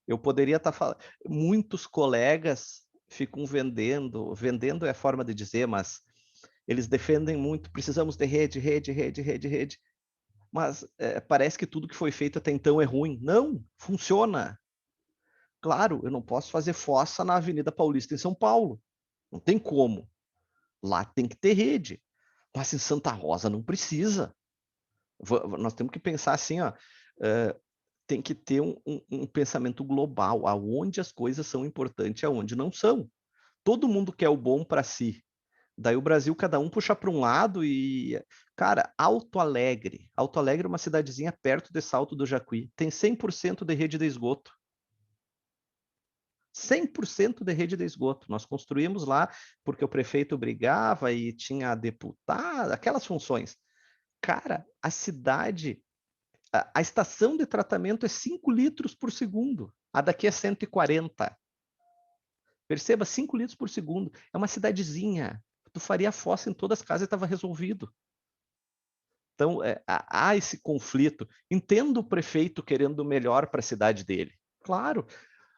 Eu poderia estar falando. Muitos colegas ficam vendendo é a forma de dizer, mas eles defendem muito, precisamos de rede. Mas parece que tudo que foi feito até então é ruim. Não, funciona. Claro, eu não posso fazer fossa na Avenida Paulista em São Paulo. Não tem como. Lá tem que ter rede. Mas em Santa Rosa não precisa. Nós temos que pensar assim, ó, tem que ter um pensamento global, aonde as coisas são importantes e aonde não são. Todo mundo quer o bom para si. Daí o Brasil, cada um puxa para um lado e... Cara, Alto Alegre é uma cidadezinha perto de Salto do Jacuí. Tem 100% de rede de esgoto. 100% de rede de esgoto. Nós construímos lá porque o prefeito brigava e tinha deputado, aquelas funções. Cara, a cidade, a estação de tratamento é 5 litros por segundo. A daqui é 140. Perceba, 5 litros por segundo. É uma cidadezinha. Tu faria a fossa em todas as casas e estava resolvido. Então, há esse conflito. Entendo o prefeito querendo o melhor para a cidade dele. Claro,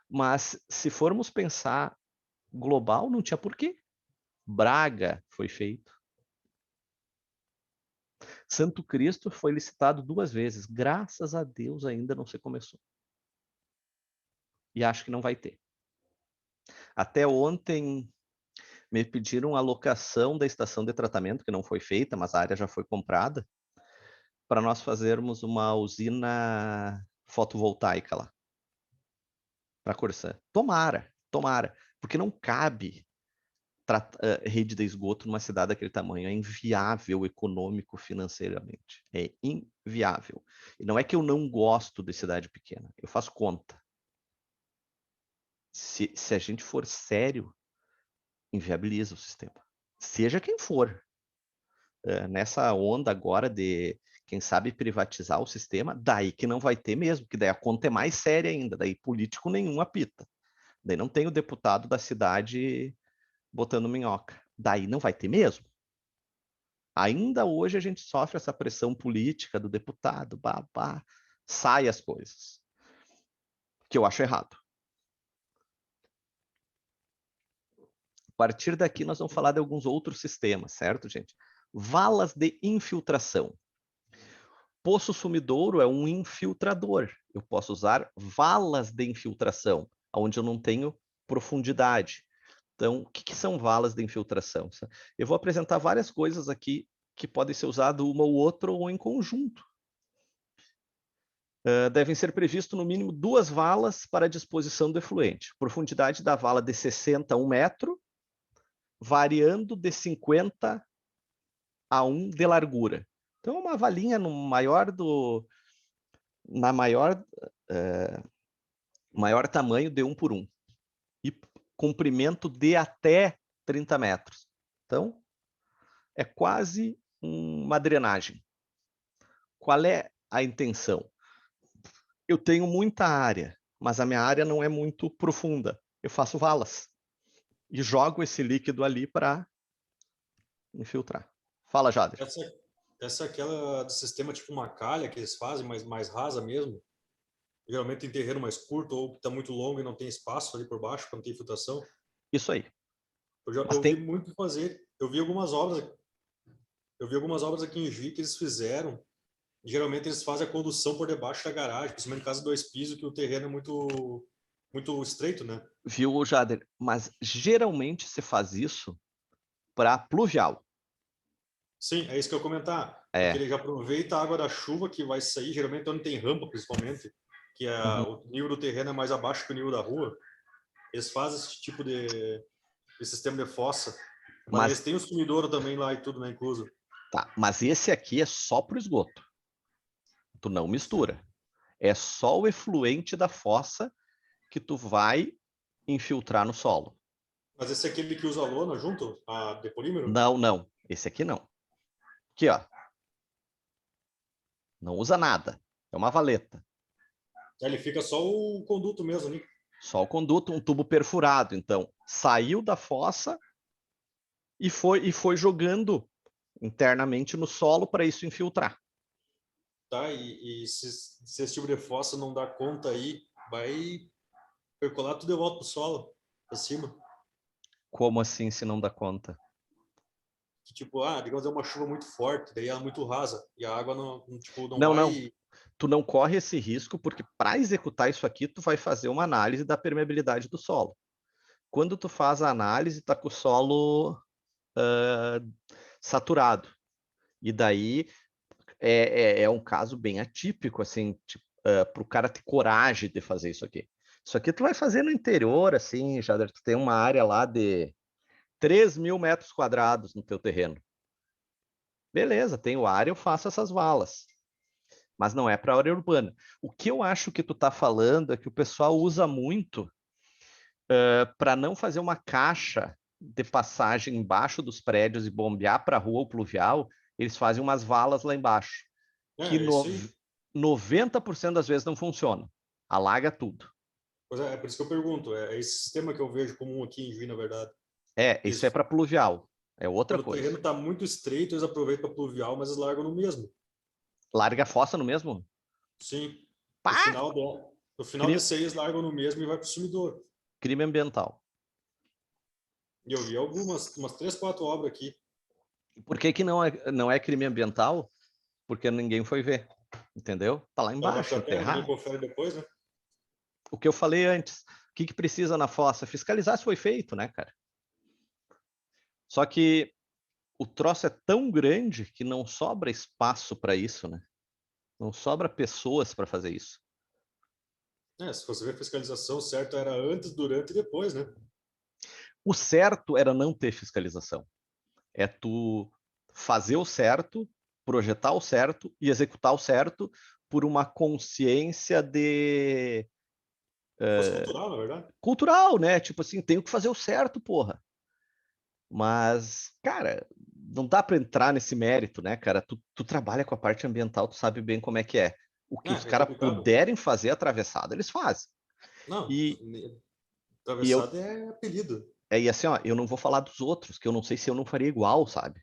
mas se formos pensar global, não tinha porquê. Braga foi feito. Santo Cristo foi licitado 2 vezes. Graças a Deus ainda não se começou. E acho que não vai ter. Até ontem me pediram a locação da estação de tratamento, que não foi feita, mas a área já foi comprada, para nós fazermos uma usina fotovoltaica lá. Para Corsã. Tomara, porque não cabe rede de esgoto numa cidade daquele tamanho. É inviável econômico, financeiramente. É inviável. E não é que eu não gosto de cidade pequena. Eu faço conta. Se a gente for sério, inviabiliza o sistema. Seja quem for. Nessa onda agora de, quem sabe, privatizar o sistema, daí que não vai ter mesmo, que daí a conta é mais séria ainda, daí político nenhum apita. Daí não tem o deputado da cidade botando minhoca. Daí não vai ter mesmo. Ainda hoje a gente sofre essa pressão política do deputado, sai as coisas. Que eu acho errado. A partir daqui nós vamos falar de alguns outros sistemas, certo, gente? Valas de infiltração. Poço Sumidouro é um infiltrador. Eu posso usar valas de infiltração, onde eu não tenho profundidade. Então, o que são valas de infiltração? Eu vou apresentar várias coisas aqui que podem ser usadas uma ou outra ou em conjunto. Devem ser previstas no mínimo 2 valas para a disposição do efluente. Profundidade da vala de 60 a 1 metro, variando de 50 a 1 de largura. Então, uma valinha no maior maior tamanho de 1 por 1. E comprimento de até 30 metros. Então, é quase uma drenagem. Qual é a intenção? Eu tenho muita área, mas a minha área não é muito profunda. Eu faço valas e jogo esse líquido ali para infiltrar. Fala, Jader. Essa é aquela do sistema tipo uma calha que eles fazem, mas mais rasa mesmo. Geralmente em terreno mais curto ou que está muito longo e não tem espaço ali por baixo quando tem infiltração. Isso aí. Eu vi muito fazer. Eu vi algumas obras aqui em Juí que eles fizeram. Geralmente eles fazem a condução por debaixo da garagem, principalmente em casa de 2 pisos, que o terreno é muito estreito, né? Viu, Jader? Mas geralmente se faz isso para pluvial. Sim, é isso que eu ia comentar. É. Porque ele já aproveita a água da chuva que vai sair, geralmente onde tem rampa, principalmente, que o nível do terreno é mais abaixo que o nível da rua. Eles fazem esse tipo de sistema de fossa. Mas eles têm o sumidouro também lá e tudo, né, incluso. Tá, mas esse aqui é só para o esgoto. Tu não mistura. É só o efluente da fossa que tu vai infiltrar no solo. Mas esse é aquele que usa lona junto? A depolímero? Não. Esse aqui não. Aqui, ó. Não usa nada. É uma valeta. Ele fica só o conduto mesmo ali. Só o conduto, um tubo perfurado. Então, saiu da fossa e foi jogando internamente no solo para isso infiltrar. Tá, e se esse tipo de fossa não dá conta aí, vai percolar tudo de volta pro solo, pra cima. Como assim, se não dá conta? que tipo, digamos, é uma chuva muito forte, daí ela é muito rasa, e a água não Não, vai... não. Tu não corre esse risco, porque para executar isso aqui, tu vai fazer uma análise da permeabilidade do solo. Quando tu faz a análise, tá com o solo saturado. E daí é um caso bem atípico, assim, tipo, para o cara ter coragem de fazer isso aqui. Isso aqui tu vai fazer no interior, assim, Jader, tu tem uma área lá de 3.000 metros quadrados no teu terreno. Beleza, tenho área, eu faço essas valas. Mas não é para área urbana. O que eu acho que tu tá falando é que o pessoal usa muito para não fazer uma caixa de passagem embaixo dos prédios e bombear para a rua pluvial, eles fazem umas valas lá embaixo, que isso aí. 90% das vezes não funciona. Alaga tudo. Pois é por isso que eu pergunto. É esse sistema que eu vejo comum aqui em Juiz, na verdade. Isso é para pluvial. É outra Quando o coisa. terreno está muito estreito, eles aproveitam para pluvial, mas eles largam no mesmo. Larga a fossa no mesmo? Sim. Pá! No final desse aí, eles largam no mesmo e vai para o sumidouro. Crime ambiental. E eu vi umas 3, 4 obras aqui. Por que não é crime ambiental? Porque ninguém foi ver. Entendeu? Tá lá Tá embaixo, abaixo da terra, ninguém enterrado. confere depois, né? O que eu falei antes. O que precisa na fossa? Fiscalizar se foi feito, né, cara? Só que o troço é tão grande que não sobra espaço para isso, né? Não sobra pessoas para fazer isso. Se você ver a fiscalização, certo era antes, durante e depois, né? O certo era não ter fiscalização. É tu fazer o certo, projetar o certo e executar o certo por uma consciência de... Fosse cultural, na verdade. cultural, né? Tipo assim, tenho que fazer o certo, porra. Mas, cara, não dá para entrar nesse mérito, né, cara? Tu trabalha com a parte ambiental, tu sabe bem como é que é. O que os É caras complicado. puderem fazer atravessado, eles fazem. Não, E, e eu, atravessado é apelido. e assim, ó, eu não vou falar dos outros, que eu não sei se eu não faria igual, sabe?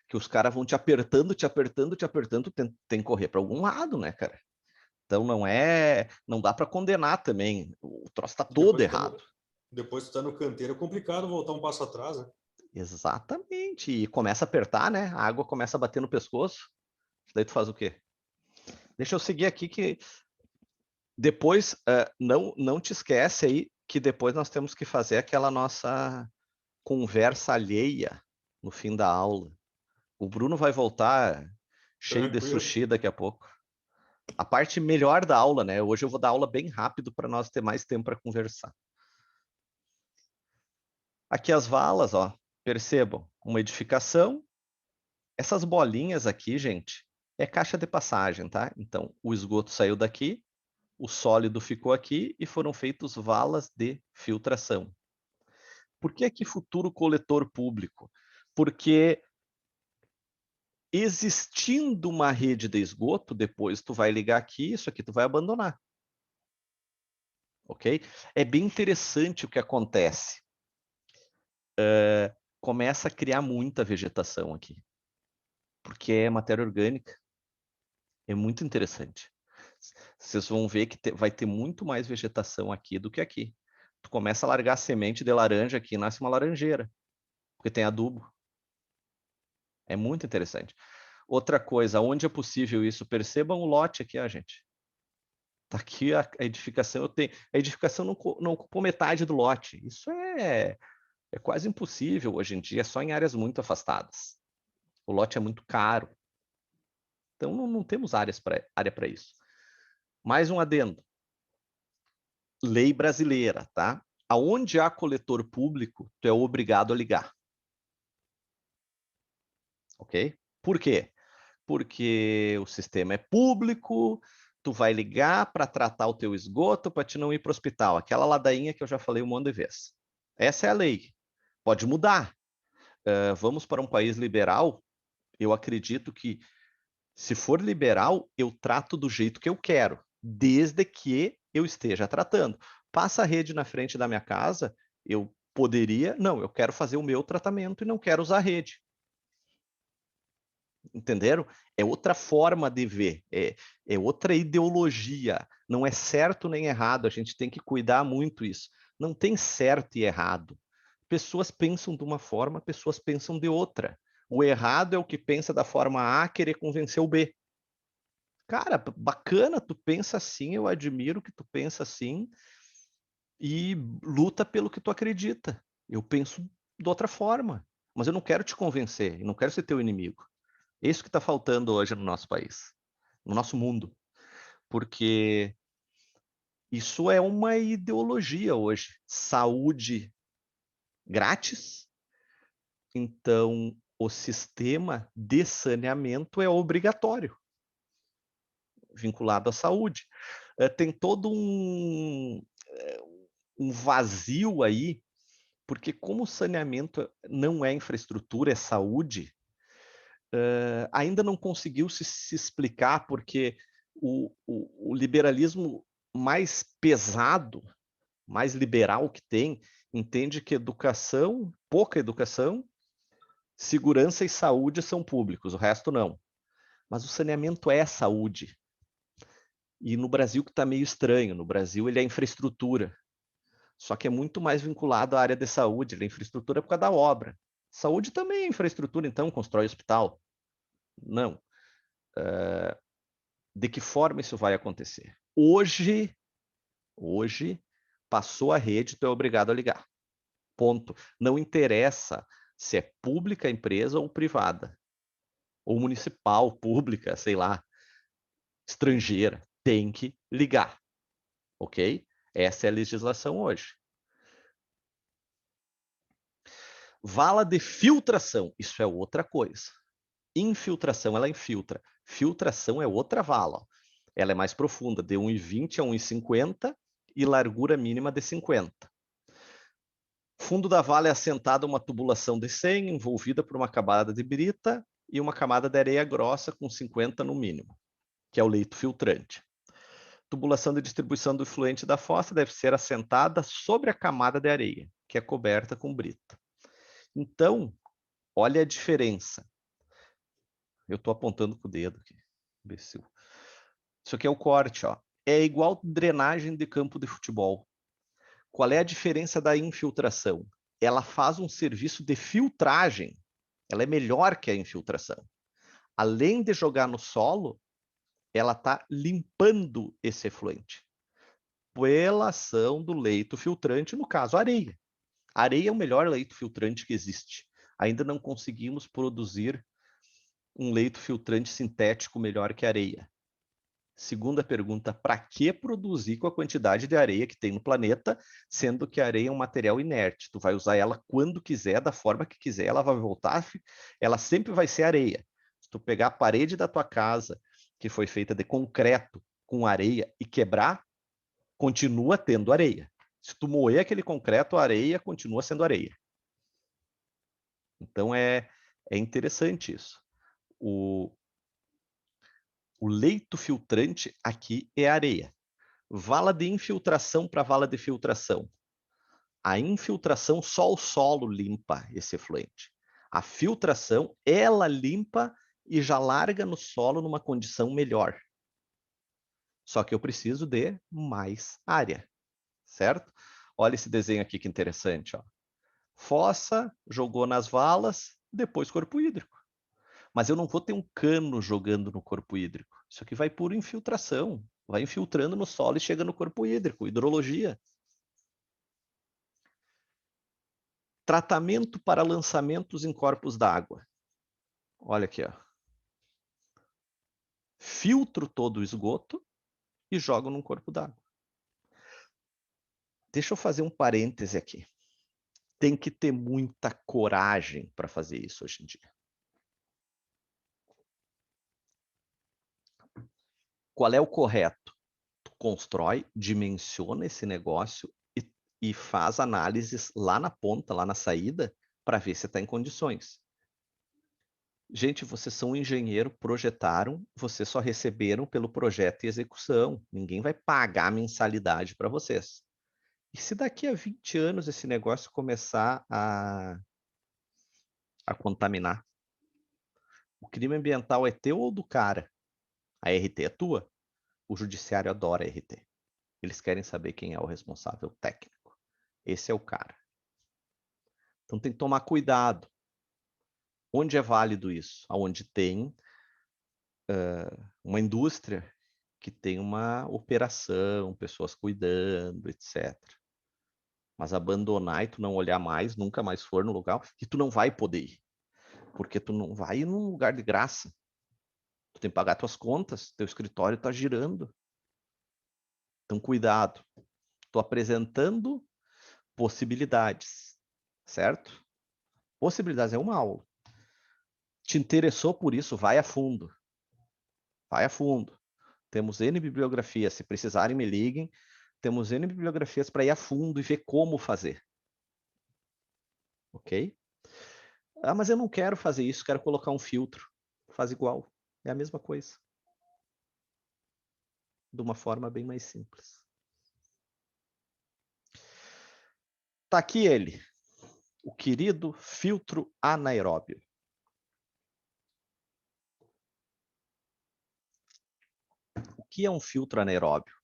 Que os caras vão te apertando, te apertando, te apertando, tem que correr para algum lado, né, cara? Então não dá para condenar também. O troço tá E todo errado. depois tu tá no canteiro, é complicado voltar um passo atrás, né? Exatamente. E começa a apertar, né? A água começa a bater no pescoço. Daí tu faz o quê? Deixa eu seguir aqui que depois não te esquece aí que depois nós temos que fazer aquela nossa conversa alheia no fim da aula. O Bruno vai voltar cheio de Tranquilo. sushi daqui a pouco. A parte melhor da aula, né? Hoje eu vou dar aula bem rápido para nós ter mais tempo para conversar. Aqui as valas, ó, percebam, uma edificação. Essas bolinhas aqui, gente, é caixa de passagem, tá? Então, o esgoto saiu daqui, o sólido ficou aqui e foram feitos valas de filtração. Por que aqui futuro coletor público? Porque existindo uma rede de esgoto, depois tu vai ligar aqui, isso aqui tu vai abandonar. Ok? É bem interessante o que acontece. Começa a criar muita vegetação aqui, porque é matéria orgânica. É muito interessante. Vocês vão ver que vai ter muito mais vegetação aqui do que aqui. Tu começa a largar semente de laranja aqui, nasce uma laranjeira, porque tem adubo. É muito interessante. Outra coisa, onde é possível isso, percebam o lote aqui, ó, gente. Tá aqui a edificação, a edificação não ocupou metade do lote. Isso é quase impossível hoje em dia, só em áreas muito afastadas. O lote é muito caro. Então não temos área para isso. Mais um adendo. Lei brasileira, tá? Aonde há coletor público, tu é obrigado a ligar. Ok? Por quê? Porque o sistema é público, tu vai ligar para tratar o teu esgoto para te não ir para o hospital. Aquela ladainha que eu já falei um monte de vezes. Essa é a lei. Pode mudar. Vamos para um país liberal. Eu acredito que, se for liberal, eu trato do jeito que eu quero, desde que eu esteja tratando. Passa a rede na frente da minha casa, eu poderia... Não, eu quero fazer o meu tratamento e não quero usar a rede. Entenderam? É outra forma de ver, é outra ideologia. Não é certo nem errado, a gente tem que cuidar muito isso. Não tem certo e errado. Pessoas pensam de uma forma, pessoas pensam de outra. O errado é o que pensa da forma A querer convencer o B. Cara, bacana, tu pensa assim, eu admiro que tu pensa assim e luta pelo que tu acredita. Eu penso de outra forma, mas eu não quero te convencer, eu não quero ser teu inimigo. É isso que está faltando hoje no nosso país, no nosso mundo, porque isso é uma ideologia hoje. Saúde grátis, então o sistema de saneamento é obrigatório, vinculado à saúde. Tem todo um vazio aí, porque como o saneamento não é infraestrutura, é saúde, ainda não conseguiu se explicar, porque o liberalismo mais pesado, mais liberal que tem, entende que educação, pouca educação, segurança e saúde são públicos, o resto não. Mas o saneamento é saúde. E no Brasil que está meio estranho, no Brasil ele é infraestrutura. Só que é muito mais vinculado à área de saúde, ele é infraestrutura por causa da obra. Saúde também é infraestrutura, então, constrói hospital. Não. De que forma isso vai acontecer? Hoje, passou a rede, tu é obrigado a ligar. Ponto. Não interessa se é pública a empresa ou privada. Ou municipal, pública, sei lá, estrangeira. Tem que ligar. Ok? Essa é a legislação hoje. Vala de filtração, isso é outra coisa. Infiltração, ela infiltra. Filtração é outra vala. Ela é mais profunda, de 1,20 a 1,50 e largura mínima de 50. Fundo da vala é assentada uma tubulação de 100, envolvida por uma camada de brita e uma camada de areia grossa com 50 no mínimo, que é o leito filtrante. Tubulação de distribuição do efluente da fossa deve ser assentada sobre a camada de areia, que é coberta com brita. Então, olha a diferença. Eu estou apontando com o dedo aqui, imbecil. Isso aqui é o corte, ó. É igual drenagem de campo de futebol. Qual é a diferença da infiltração? Ela faz um serviço de filtragem. Ela é melhor que a infiltração. Além de jogar no solo, ela está limpando esse efluente pela ação do leito filtrante, no caso, a areia. A areia é o melhor leito filtrante que existe. Ainda não conseguimos produzir um leito filtrante sintético melhor que a areia. Segunda pergunta, para que produzir com a quantidade de areia que tem no planeta, sendo que a areia é um material inerte? Tu vai usar ela quando quiser, da forma que quiser, ela vai voltar, ela sempre vai ser areia. Se tu pegar a parede da tua casa, que foi feita de concreto com areia, e quebrar, continua tendo areia. Se tu moer aquele concreto, a areia continua sendo areia. Então é interessante isso. O leito filtrante aqui é areia. Vala de infiltração para vala de filtração. A infiltração, só o solo limpa esse efluente. A filtração, ela limpa e já larga no solo numa condição melhor. Só que eu preciso de mais área, certo? Olha esse desenho aqui que interessante, ó. Fossa, jogou nas valas, depois corpo hídrico. Mas eu não vou ter um cano jogando no corpo hídrico. Isso aqui vai por infiltração. Vai infiltrando no solo e chega no corpo hídrico. Hidrologia. Tratamento para lançamentos em corpos d'água. Olha aqui, ó. Filtro todo o esgoto e jogo num corpo d'água. Deixa eu fazer um parêntese aqui. Tem que ter muita coragem para fazer isso hoje em dia. Qual é o correto? Tu constrói, dimensiona esse negócio e faz análises lá na ponta, lá na saída, para ver se está em condições. Gente, vocês são um engenheiro, projetaram, vocês só receberam pelo projeto e execução. Ninguém vai pagar mensalidade para vocês. E se daqui a 20 anos esse negócio começar a contaminar? O crime ambiental é teu ou do cara? A RT é tua? O judiciário adora a RT. Eles querem saber quem é o responsável técnico. Esse é o cara. Então tem que tomar cuidado. Onde é válido isso? Onde tem uma indústria que tem uma operação, pessoas cuidando, etc. Mas abandonar e tu não olhar mais, nunca mais for no lugar, e tu não vai poder ir. Porque tu não vai num lugar de graça. Tu tem que pagar tuas contas, teu escritório está girando. Então, cuidado. Estou apresentando possibilidades, certo? Possibilidades é uma aula. Te interessou por isso? Vai a fundo. Vai a fundo. Temos N bibliografias. Se precisarem, me liguem. Temos N bibliografias para ir a fundo e ver como fazer. Ok? Ah, mas eu não quero fazer isso, quero colocar um filtro. Faz igual. É a mesma coisa. De uma forma bem mais simples. Tá aqui ele. O querido filtro anaeróbio. O que é um filtro anaeróbio?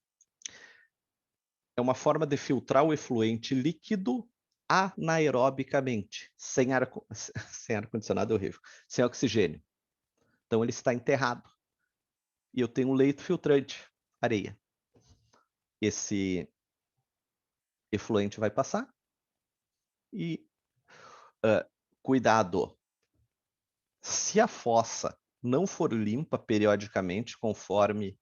É uma forma de filtrar o efluente líquido anaerobicamente, sem ar-condicionado é horrível, sem oxigênio. Então ele está enterrado. E eu tenho um leito filtrante, areia. Esse efluente vai passar e cuidado. Se a fossa não for limpa periodicamente, conforme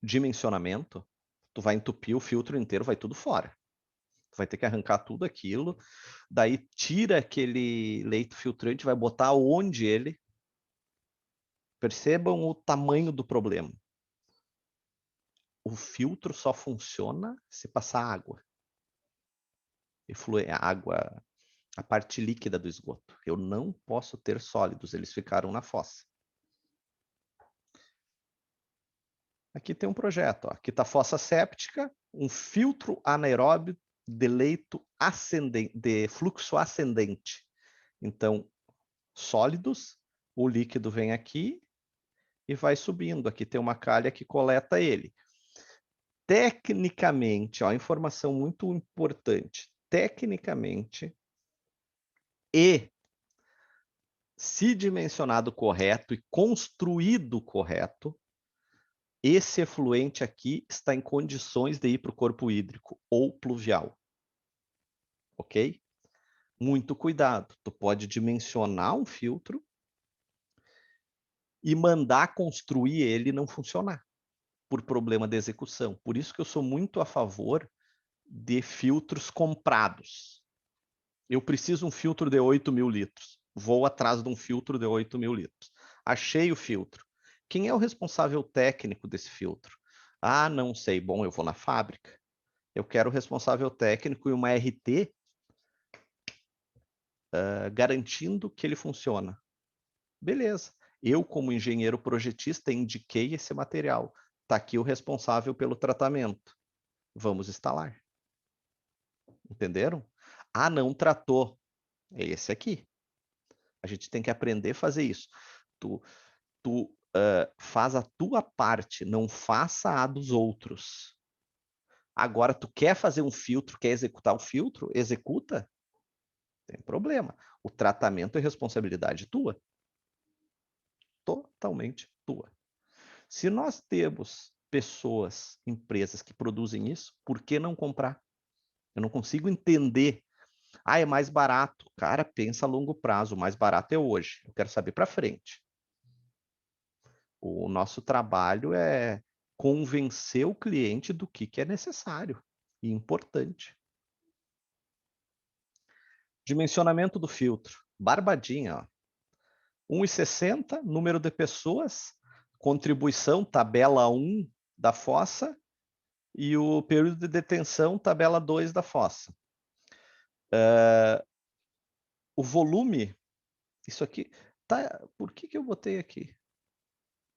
dimensionamento, tu vai entupir o filtro inteiro, vai tudo fora. Tu vai ter que arrancar tudo aquilo, daí tira aquele leito filtrante, vai botar onde ele. Percebam o tamanho do problema. O filtro só funciona se passar água. Eflui a água, a parte líquida do esgoto. Eu não posso ter sólidos, eles ficaram na fossa. Aqui tem um projeto, ó. Aqui está a fossa séptica, um filtro anaeróbio de leito ascendente, de fluxo ascendente. Então, sólidos, o líquido vem aqui e vai subindo. Aqui tem uma calha que coleta ele. Tecnicamente, ó, informação muito importante. Tecnicamente, e se dimensionado correto e construído correto, esse efluente aqui está em condições de ir para o corpo hídrico ou pluvial. Ok? Muito cuidado. Tu pode dimensionar um filtro e mandar construir ele não funcionar por problema de execução. Por isso que eu sou muito a favor de filtros comprados. Eu preciso de um filtro de 8.000 litros. Vou atrás de um filtro de 8.000 litros. Achei o filtro. Quem é o responsável técnico desse filtro? Ah, não sei. Bom, eu vou na fábrica. Eu quero o responsável técnico e uma RT garantindo que ele funciona. Beleza. Eu, como engenheiro projetista, indiquei esse material. Está aqui o responsável pelo tratamento. Vamos instalar. Entenderam? Ah, não tratou. É esse aqui. A gente tem que aprender a fazer isso. Tu faz a tua parte, não faça a dos outros. Agora, tu quer fazer um filtro, quer executar o filtro? Executa. Tem problema. O tratamento é responsabilidade tua. Totalmente tua. Se nós temos pessoas, empresas que produzem isso, por que não comprar? Eu não consigo entender. Ah, é mais barato. Cara, pensa a longo prazo. O mais barato é hoje. Eu quero saber para frente. O nosso trabalho é convencer o cliente do que é necessário e importante. Dimensionamento do filtro. Barbadinha, ó. 1,60, número de pessoas, contribuição, tabela 1 da fossa, e o período de detenção, tabela 2 da fossa. O volume, isso aqui, tá, por que eu botei aqui?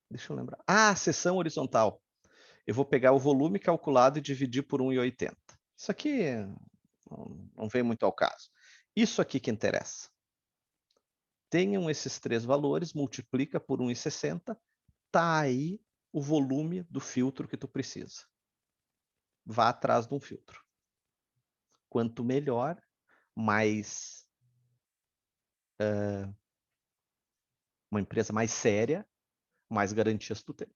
Deixa eu lembrar. Ah, seção horizontal. Eu vou pegar o volume calculado e dividir por 1,80. Isso aqui não vem muito ao caso. Isso aqui que interessa. Tenham esses três valores, multiplica por 1,60, tá aí o volume do filtro que tu precisa. Vá atrás de um filtro. Quanto melhor, mais uma empresa mais séria, mais garantias tu tem.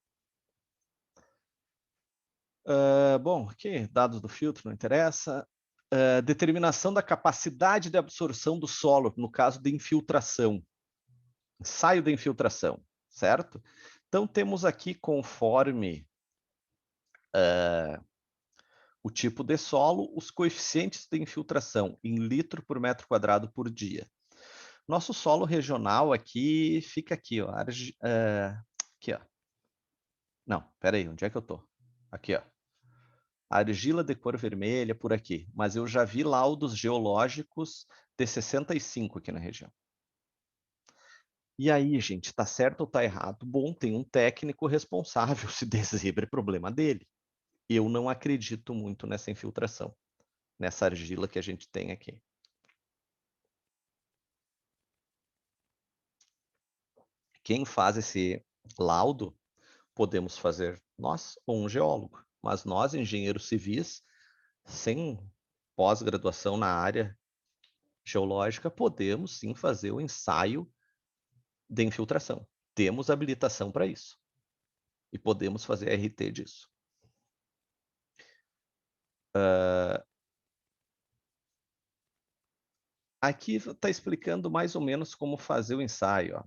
Bom, aqui, dados do filtro, não interessa. Determinação da capacidade de absorção do solo, no caso de infiltração. Ensaio de infiltração, certo? Então, temos aqui, conforme o tipo de solo, os coeficientes de infiltração em litro por metro quadrado por dia. Nosso solo regional aqui fica aqui, ó. Aqui, ó. Não, peraí, onde é que eu tô? Aqui, ó. Argila de cor vermelha por aqui. Mas eu já vi laudos geológicos de 65 aqui na região. E aí, gente, tá certo ou tá errado? Bom, tem um técnico responsável. Se der zebra, é problema dele. Eu não acredito muito nessa infiltração, nessa argila que a gente tem aqui. Quem faz esse laudo, podemos fazer nós ou um geólogo, mas nós, engenheiros civis, sem pós-graduação na área geológica, podemos sim fazer o ensaio de infiltração. Temos habilitação para isso. E podemos fazer RT disso. Aqui está explicando mais ou menos como fazer o ensaio. Ó.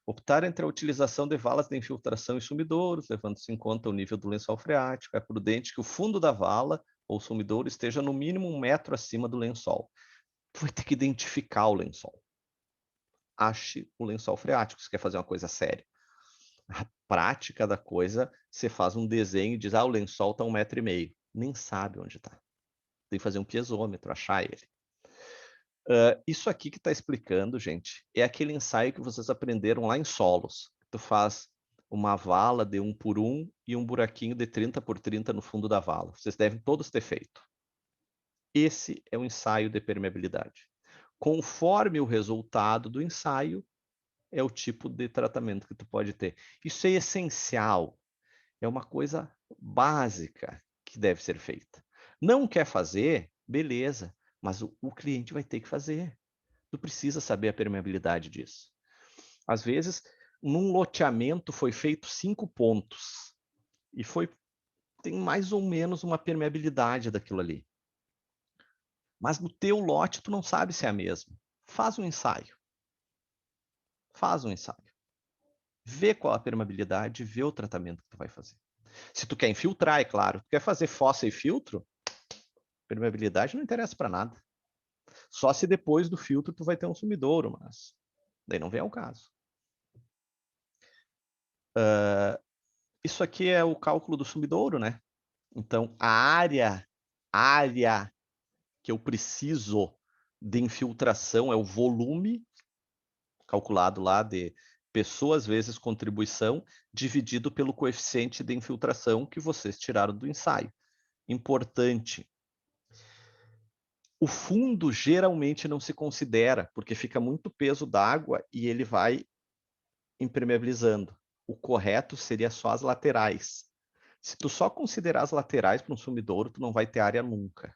Optar entre a utilização de valas de infiltração e sumidouros, levando-se em conta o nível do lençol freático. É prudente que o fundo da vala ou sumidouro esteja no mínimo 1 metro acima do lençol. Tu vai ter que identificar o lençol. Ache o lençol freático, se quer fazer uma coisa séria. A prática da coisa, você faz um desenho e diz, o lençol está 1,5 metro. Nem sabe onde está. Tem que fazer um piezômetro, achar ele. Isso aqui que está explicando, gente, é aquele ensaio que vocês aprenderam lá em solos. Tu faz uma vala de 1 por 1 e um buraquinho de 30 por 30 no fundo da vala. Vocês devem todos ter feito. Esse é o ensaio de permeabilidade. Conforme o resultado do ensaio, é o tipo de tratamento que tu pode ter. Isso é essencial. É uma coisa básica que deve ser feita. Não quer fazer? Beleza. Mas o cliente vai ter que fazer. Tu precisa saber a permeabilidade disso. Às vezes, num loteamento foi feito 5 pontos. E tem mais ou menos uma permeabilidade daquilo ali. Mas no teu lote, tu não sabe se é a mesma. Faz um ensaio. Faz um ensaio. Vê qual a permeabilidade, vê o tratamento que tu vai fazer. Se tu quer infiltrar, é claro. Tu quer fazer fossa e filtro, permeabilidade não interessa para nada. Só se depois do filtro tu vai ter um sumidouro, mas daí não vem ao caso. Isso aqui é o cálculo do sumidouro, né? Então, a área que eu preciso de infiltração é o volume, calculado lá de pessoas vezes contribuição, dividido pelo coeficiente de infiltração que vocês tiraram do ensaio. Importante. O fundo geralmente não se considera, porque fica muito peso d'água e ele vai impermeabilizando. O correto seria só as laterais. Se tu só considerar as laterais para um sumidouro, tu não vai ter área nunca.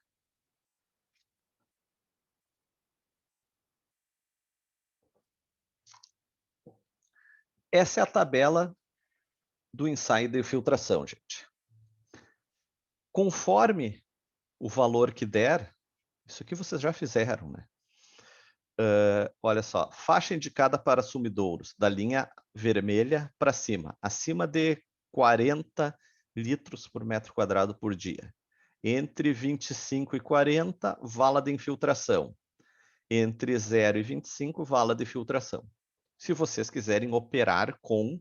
Essa é a tabela do ensaio de filtração, gente. Conforme o valor que der, isso aqui vocês já fizeram, né? Olha só, faixa indicada para sumidouros, da linha vermelha para cima, acima de 40 litros por metro quadrado por dia. Entre 25 e 40, vala de infiltração. Entre 0 e 25, vala de filtração. Se vocês quiserem operar com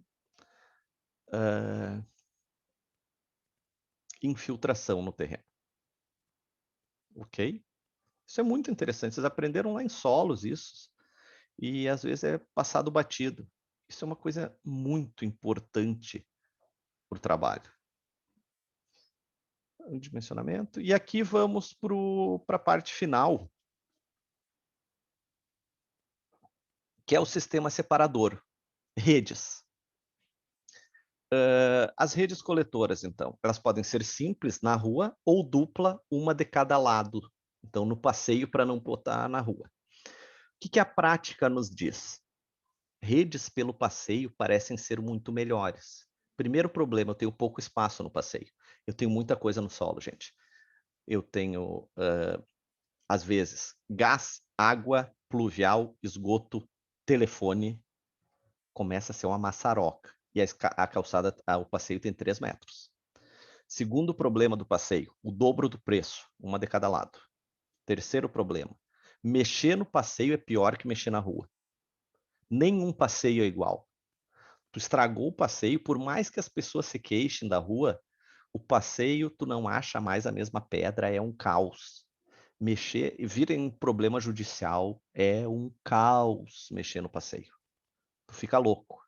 infiltração no terreno. Ok? Isso é muito interessante. Vocês aprenderam lá em solos isso. E às vezes é passado batido. Isso é uma coisa muito importante para o trabalho. Dimensionamento. E aqui vamos para a parte final, que é o sistema separador. Redes. As redes coletoras, então, elas podem ser simples na rua ou dupla, uma de cada lado. Então, no passeio, para não botar na rua. que a prática nos diz? Redes pelo passeio parecem ser muito melhores. Primeiro problema, eu tenho pouco espaço no passeio. Eu tenho muita coisa no solo, gente. Eu tenho, às vezes, gás, água, pluvial, esgoto, telefone. Começa a ser uma maçaroca. E a calçada, o passeio tem 3 metros. Segundo problema do passeio, o dobro do preço, uma de cada lado. Terceiro problema, mexer no passeio é pior que mexer na rua. Nenhum passeio é igual. Tu estragou o passeio, por mais que as pessoas se queixem da rua, o passeio tu não acha mais a mesma pedra, é um caos. Mexer, vira em problema judicial, é um caos mexer no passeio. Tu fica louco.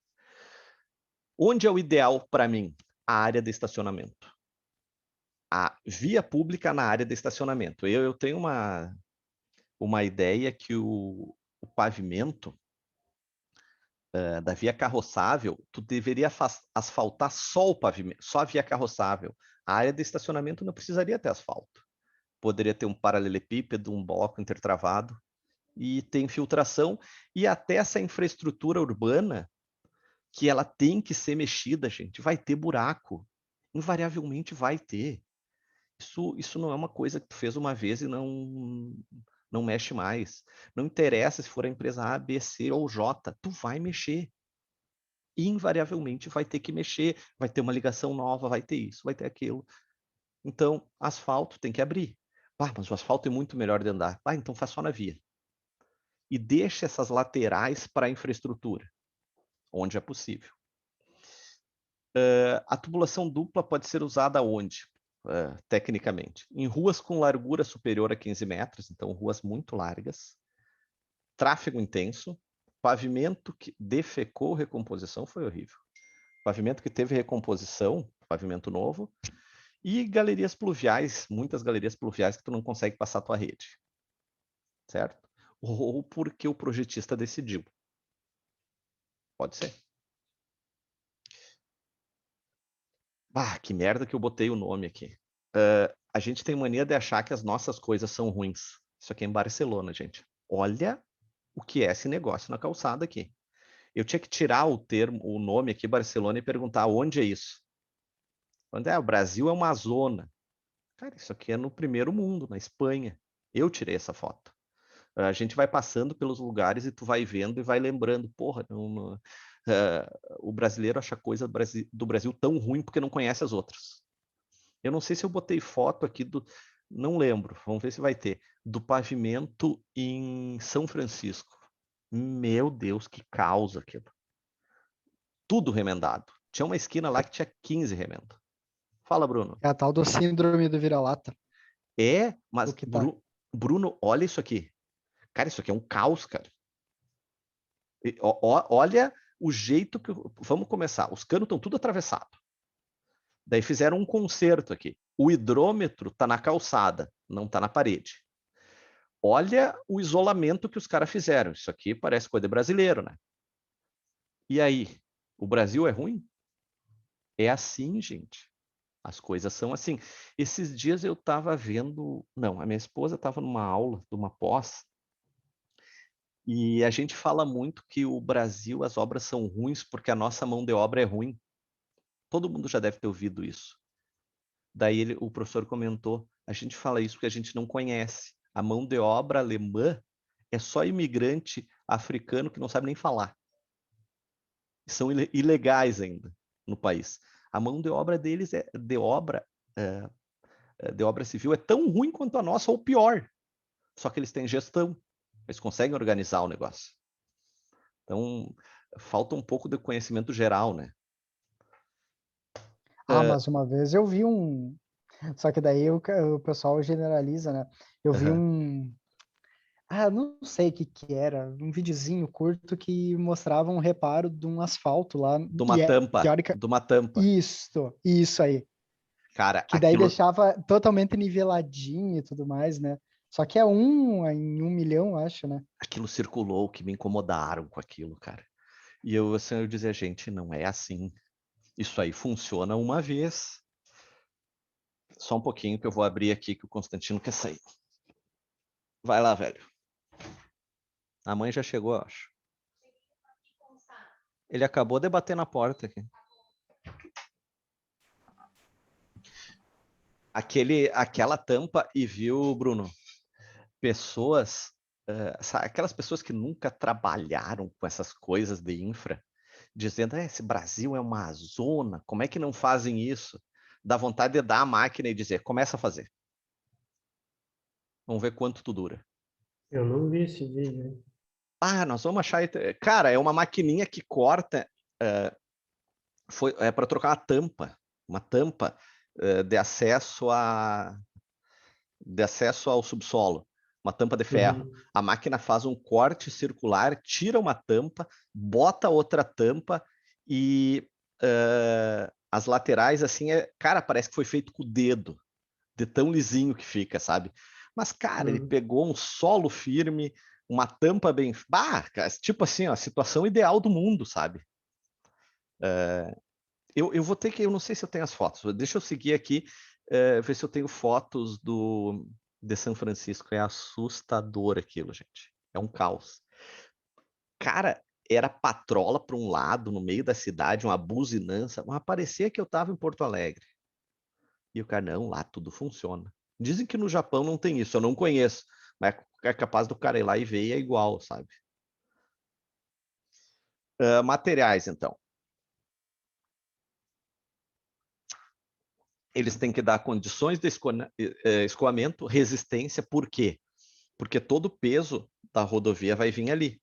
Onde é o ideal para mim? A área de estacionamento. A via pública na área de estacionamento. Eu tenho uma ideia que o pavimento da via carroçável, tu deveria asfaltar só o pavimento, só a via carroçável. A área de estacionamento não precisaria ter asfalto. Poderia ter um paralelepípedo, um bloco intertravado, e ter infiltração, e até essa infraestrutura urbana, que ela tem que ser mexida, gente, vai ter buraco. Invariavelmente vai ter. Isso não é uma coisa que tu fez uma vez e não mexe mais. Não interessa se for a empresa A, B, C ou J, tu vai mexer. Invariavelmente vai ter que mexer, vai ter uma ligação nova, vai ter isso, vai ter aquilo. Então, asfalto tem que abrir. Mas o asfalto é muito melhor de andar. Então faz só na via. E deixa essas laterais para a infraestrutura, onde é possível. A tubulação dupla pode ser usada onde? Tecnicamente. Em ruas com largura superior a 15 metros, então ruas muito largas, tráfego intenso, pavimento que defecou recomposição, foi horrível. Pavimento que teve recomposição, pavimento novo, e galerias pluviais, muitas galerias pluviais que tu não consegue passar a tua rede, certo? Ou porque o projetista decidiu. Pode ser. Que merda que eu botei o nome aqui. A gente tem mania de achar que as nossas coisas são ruins. Isso aqui é em Barcelona, gente. Olha o que é esse negócio na calçada aqui. Eu tinha que tirar o nome aqui, Barcelona, e perguntar onde é isso. Onde é? O Brasil é uma zona. Cara, isso aqui é no primeiro mundo, na Espanha. Eu tirei essa foto. A gente vai passando pelos lugares e tu vai vendo e vai lembrando. Porra, o brasileiro acha coisa do Brasil tão ruim porque não conhece as outras. Eu não sei se eu botei foto aqui do... Não lembro, vamos ver se vai ter. Do pavimento em São Francisco. Meu Deus, que caos aquilo. Tudo remendado. Tinha uma esquina lá que tinha 15 remendos. Fala, Bruno. É a tal do síndrome do vira-lata. Mas O que Bruno, olha isso aqui. Cara, isso aqui é um caos, cara. Olha o jeito que... Vamos começar. Os canos estão tudo atravessados. Daí fizeram um conserto aqui. O hidrômetro está na calçada, não está na parede. Olha o isolamento que os caras fizeram. Isso aqui parece coisa de brasileiro, né? E aí? O Brasil é ruim? É assim, gente. As coisas são assim. Esses dias eu estava vendo... Não, a minha esposa estava numa aula de uma pós e a gente fala muito que o Brasil, as obras são ruins porque a nossa mão de obra é ruim. Todo mundo já deve ter ouvido isso. Daí o professor comentou, a gente fala isso porque a gente não conhece. A mão de obra alemã é só imigrante africano que não sabe nem falar. São ilegais ainda no país. A mão de obra deles de obra civil é tão ruim quanto a nossa, ou pior. Só que eles têm gestão. Eles conseguem organizar o negócio. Então, falta um pouco de conhecimento geral, né? mas uma vez eu vi um... Só que daí o pessoal generaliza, né? Eu vi não sei o que era, um videozinho curto que mostrava um reparo de um asfalto lá. De uma tampa. De uma tampa. Isso aí. Cara, que daí deixava totalmente niveladinho e tudo mais, né? Só que é em 1 milhão, acho, né? Aquilo circulou, que me incomodaram com aquilo, cara. E eu dizia, gente, não é assim. Isso aí funciona uma vez. Só um pouquinho que eu vou abrir aqui que o Constantino quer sair. Vai lá, velho. A mãe já chegou, eu acho. Ele acabou de bater na porta aqui. Aquela tampa, e viu, Bruno, pessoas, aquelas pessoas que nunca trabalharam com essas coisas de infra, dizendo, esse Brasil é uma zona, como é que não fazem isso? Dá vontade de dar a máquina e dizer, começa a fazer. Vamos ver quanto tu dura. Eu não vi esse vídeo, hein? Nós vamos achar... Cara, é uma maquininha que corta... é para trocar uma tampa de acesso ao subsolo, uma tampa de ferro. Uhum. A máquina faz um corte circular, tira uma tampa, bota outra tampa e as laterais, assim, cara, parece que foi feito com o dedo, de tão lisinho que fica, sabe? Mas, cara, ele pegou um solo firme, uma tampa bem... tipo assim, ó, a situação ideal do mundo, sabe? Eu vou ter que... Eu não sei se eu tenho as fotos. Deixa eu seguir aqui, ver se eu tenho fotos de São Francisco. É assustador aquilo, gente. É um caos. Cara, era patrola para um lado, no meio da cidade, uma buzinança. Mas parecia que eu estava em Porto Alegre. E o cara, não, lá tudo funciona. Dizem que no Japão não tem isso, eu não conheço. Mas é capaz do cara ir lá e ver e é igual, sabe? Materiais, então. Eles têm que dar condições de escoamento, resistência. Por quê? Porque todo o peso da rodovia vai vir ali,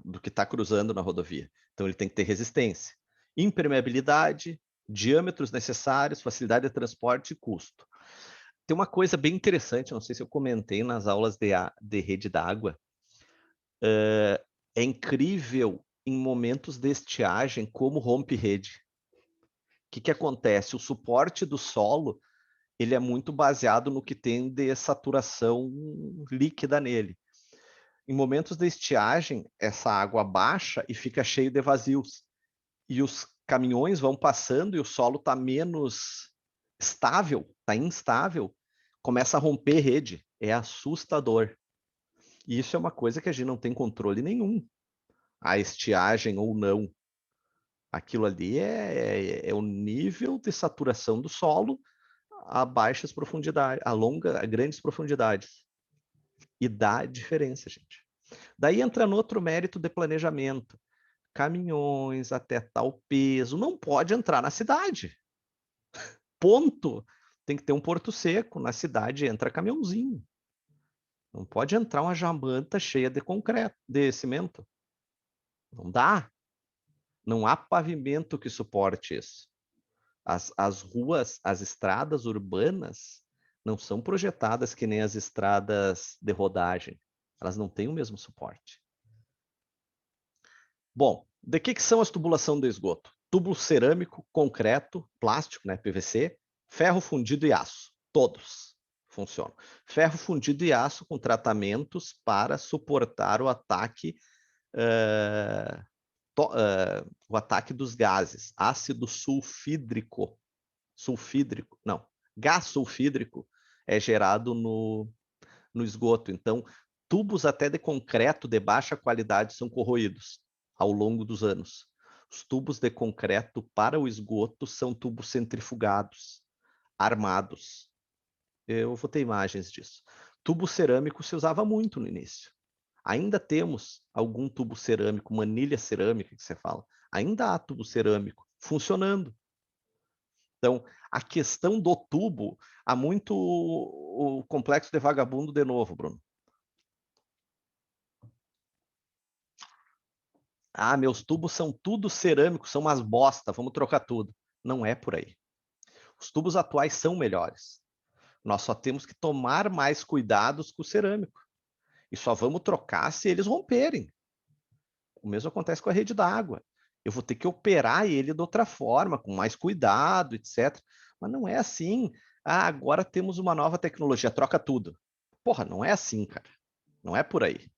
do que está cruzando na rodovia. Então, ele tem que ter resistência. Impermeabilidade, diâmetros necessários, facilidade de transporte e custo. Tem uma coisa bem interessante, não sei se eu comentei nas aulas de rede d'água. É incrível em momentos de estiagem como rompe rede. O que acontece? O suporte do solo ele é muito baseado no que tem de saturação líquida nele. Em momentos de estiagem, essa água baixa e fica cheio de vazios. E os caminhões vão passando e o solo está menos estável, está instável, começa a romper rede. É assustador. E isso é uma coisa que a gente não tem controle nenhum. A estiagem ou não. Aquilo ali é o nível de saturação do solo a baixas profundidades, a grandes profundidades. E dá diferença, gente. Daí entra no outro mérito de planejamento. Caminhões até tal peso, não pode entrar na cidade. Ponto. Tem que ter um porto seco. Na cidade entra caminhãozinho. Não pode entrar uma jamanta cheia de concreto, de cimento. Não dá. Não há pavimento que suporte isso. As ruas, as estradas urbanas não são projetadas que nem as estradas de rodagem. Elas não têm o mesmo suporte. Bom, de que são as tubulações do esgoto? Tubo cerâmico, concreto, plástico, né, PVC, ferro fundido e aço. Todos funcionam. Ferro fundido e aço com tratamentos para suportar o ataque o ataque dos gases, ácido sulfídrico, gás sulfídrico é gerado no esgoto. Então, tubos até de concreto de baixa qualidade são corroídos ao longo dos anos. Os tubos de concreto para o esgoto são tubos centrifugados, armados. Eu vou ter imagens disso. Tubo cerâmico se usava muito no início. Ainda temos algum tubo cerâmico, manilha cerâmica que você fala. Ainda há tubo cerâmico funcionando. Então, a questão do tubo, há muito o complexo de vagabundo de novo, Bruno. Meus tubos são tudo cerâmicos, são umas bosta, vamos trocar tudo. Não é por aí. Os tubos atuais são melhores. Nós só temos que tomar mais cuidados com o cerâmico. E só vamos trocar se eles romperem. O mesmo acontece com a rede d'água. Eu vou ter que operar ele de outra forma, com mais cuidado, etc. Mas não é assim. Agora temos uma nova tecnologia, troca tudo. Porra, não é assim, cara. Não é por aí.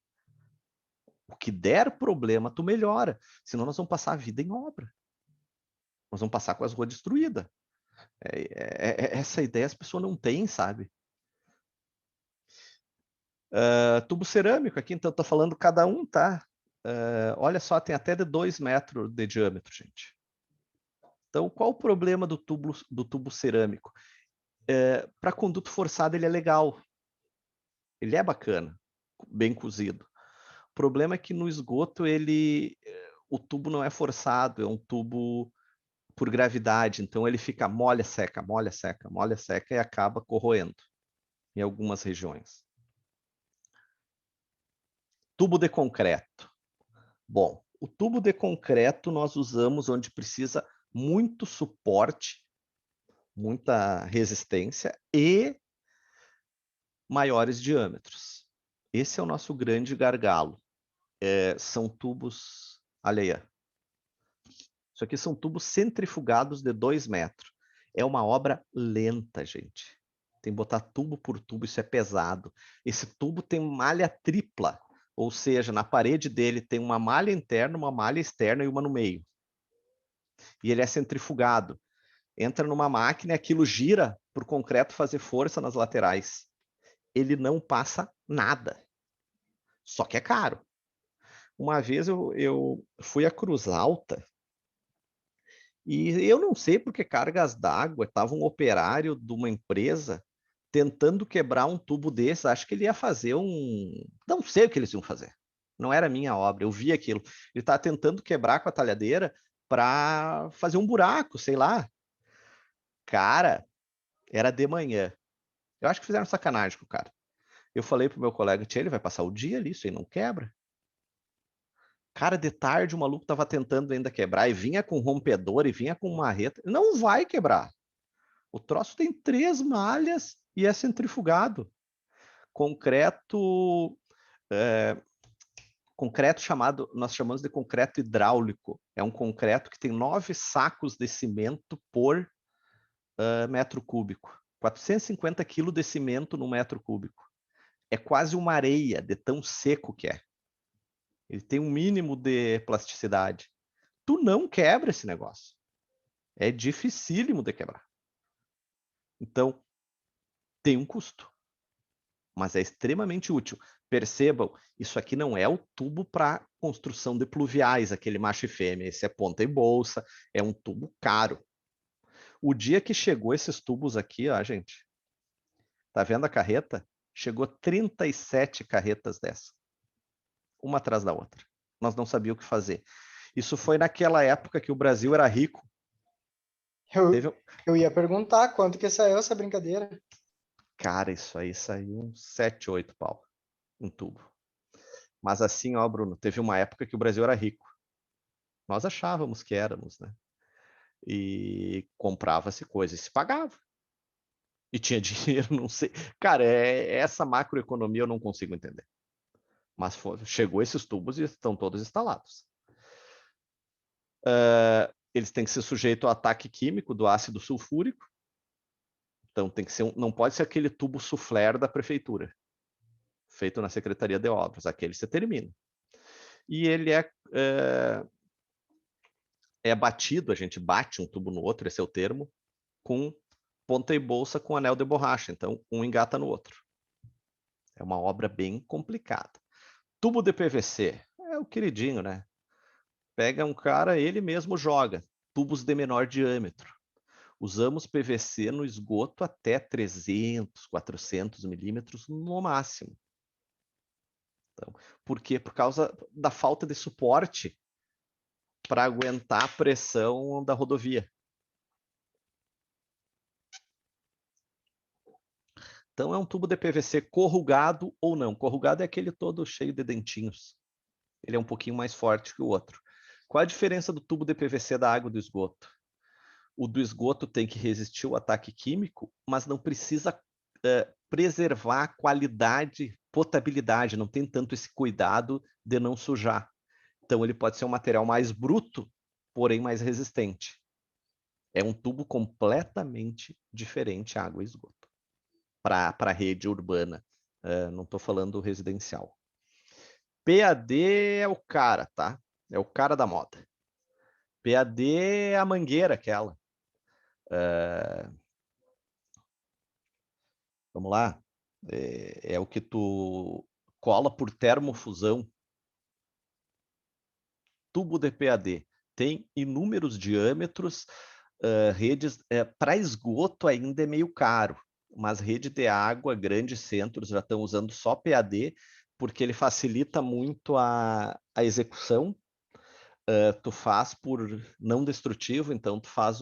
O que der problema, tu melhora. Senão nós vamos passar a vida em obra. Nós vamos passar com as ruas destruídas. Essa ideia as pessoas não têm, sabe? Tubo cerâmico aqui, então estou falando cada um, tá? Olha só, tem até de 2 metros de diâmetro, gente. Então, qual o problema do tubo cerâmico? Para conduto forçado, ele é legal. Ele é bacana, bem cozido. O problema é que no esgoto, o tubo não é forçado, é um tubo por gravidade. Então, ele fica molha, seca, molha, seca, molha, seca e acaba corroendo em algumas regiões. Tubo de concreto. Bom, o tubo de concreto nós usamos onde precisa muito suporte, muita resistência e maiores diâmetros. Esse é o nosso grande gargalo. São tubos... Olha aí. Isso aqui são tubos centrifugados de 2 metros. É uma obra lenta, gente. Tem que botar tubo por tubo, isso é pesado. Esse tubo tem malha tripla. Ou seja, na parede dele tem uma malha interna, uma malha externa e uma no meio. E ele é centrifugado. Entra numa máquina e aquilo gira para o concreto fazer força nas laterais. Ele não passa nada. Só que é caro. Uma vez eu fui a Cruz Alta e eu não sei porque cargas d'água, estava um operário de uma empresa tentando quebrar um tubo desse. Acho que ele ia fazer Não sei o que eles iam fazer. Não era minha obra, eu vi aquilo. Ele estava tentando quebrar com a talhadeira para fazer um buraco, sei lá. Cara, era de manhã. Eu acho que fizeram sacanagem com o cara. Eu falei pro meu colega, tia, ele vai passar o dia ali, isso aí não quebra. Cara, de tarde o maluco tava tentando ainda quebrar e vinha com rompedor e vinha com marreta. Não vai quebrar. O troço tem 3 malhas e é centrifugado. Concreto, concreto nós chamamos de concreto hidráulico. É um concreto que tem 9 sacos de cimento por metro cúbico. 450 quilos de cimento no metro cúbico. É quase uma areia de tão seco que é. Ele tem um mínimo de plasticidade. Tu não quebra esse negócio. É dificílimo de quebrar. Então, tem um custo. Mas é extremamente útil. Percebam, isso aqui não é o tubo para construção de pluviais, aquele macho e fêmea. Esse é ponta e bolsa, é um tubo caro. O dia que chegou esses tubos aqui, ó, gente, tá vendo a carreta? Chegou 37 carretas dessa. Uma atrás da outra. Nós não sabíamos o que fazer. Isso foi naquela época que o Brasil era rico. Eu ia perguntar quanto que saiu essa brincadeira. Cara, isso aí saiu uns 7, 8 pau. Um tubo. Mas assim, ó, Bruno, teve uma época que o Brasil era rico. Nós achávamos que éramos, né? E comprava-se coisa e se pagava. E tinha dinheiro, não sei. Cara, essa macroeconomia eu não consigo entender. Mas chegou esses tubos e estão todos instalados. Eles têm que ser sujeitos ao ataque químico do ácido sulfúrico. Então tem que ser não pode ser aquele tubo soufflé da prefeitura, feito na Secretaria de Obras. Aquele você termina. E ele é batido, a gente bate um tubo no outro, esse é o termo, com ponta e bolsa com anel de borracha. Então um engata no outro. É uma obra bem complicada. Tubo de PVC é o queridinho, né? Pega um cara, ele mesmo joga. Tubos de menor diâmetro. Usamos PVC no esgoto até 300, 400 milímetros no máximo. Então, por quê? Por causa da falta de suporte para aguentar a pressão da rodovia. Então, é um tubo de PVC corrugado ou não. Corrugado é aquele todo cheio de dentinhos. Ele é um pouquinho mais forte que o outro. Qual a diferença do tubo de PVC da água do esgoto? O do esgoto tem que resistir ao ataque químico, mas não precisa preservar a qualidade, potabilidade, não tem tanto esse cuidado de não sujar. Então ele pode ser um material mais bruto, porém mais resistente. É um tubo completamente diferente água e esgoto para a rede urbana. Não estou falando residencial. PAD é o cara, tá? É o cara da moda. PAD é a mangueira aquela. Vamos lá. É o que tu cola por termofusão. Tubo de PAD tem inúmeros diâmetros, redes para esgoto ainda é meio caro, mas rede de água, grandes centros já estão usando só PAD, porque ele facilita muito a execução. Tu faz por não destrutivo, então tu faz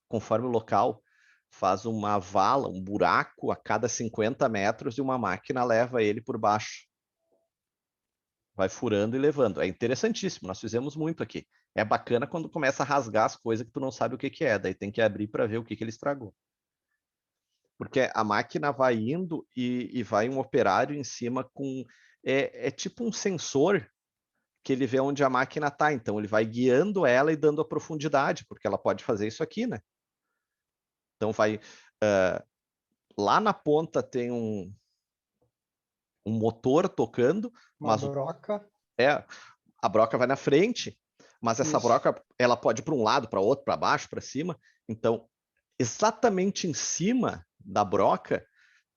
conforme o local, faz uma vala, um buraco a cada 50 metros e uma máquina leva ele por baixo. Vai furando e levando. É interessantíssimo, nós fizemos muito aqui. É bacana quando começa a rasgar as coisas que tu não sabe o que é, daí tem que abrir para ver o que ele estragou. Porque a máquina vai indo e vai um operário em cima com... É tipo um sensor que ele vê onde a máquina está, então ele vai guiando ela e dando a profundidade, porque ela pode fazer isso aqui, né? Então vai... lá na ponta tem um motor tocando, Uma mas broca. a broca vai na frente, mas essa Isso. broca ela pode ir para um lado, para outro, para baixo, para cima. Então, exatamente em cima da broca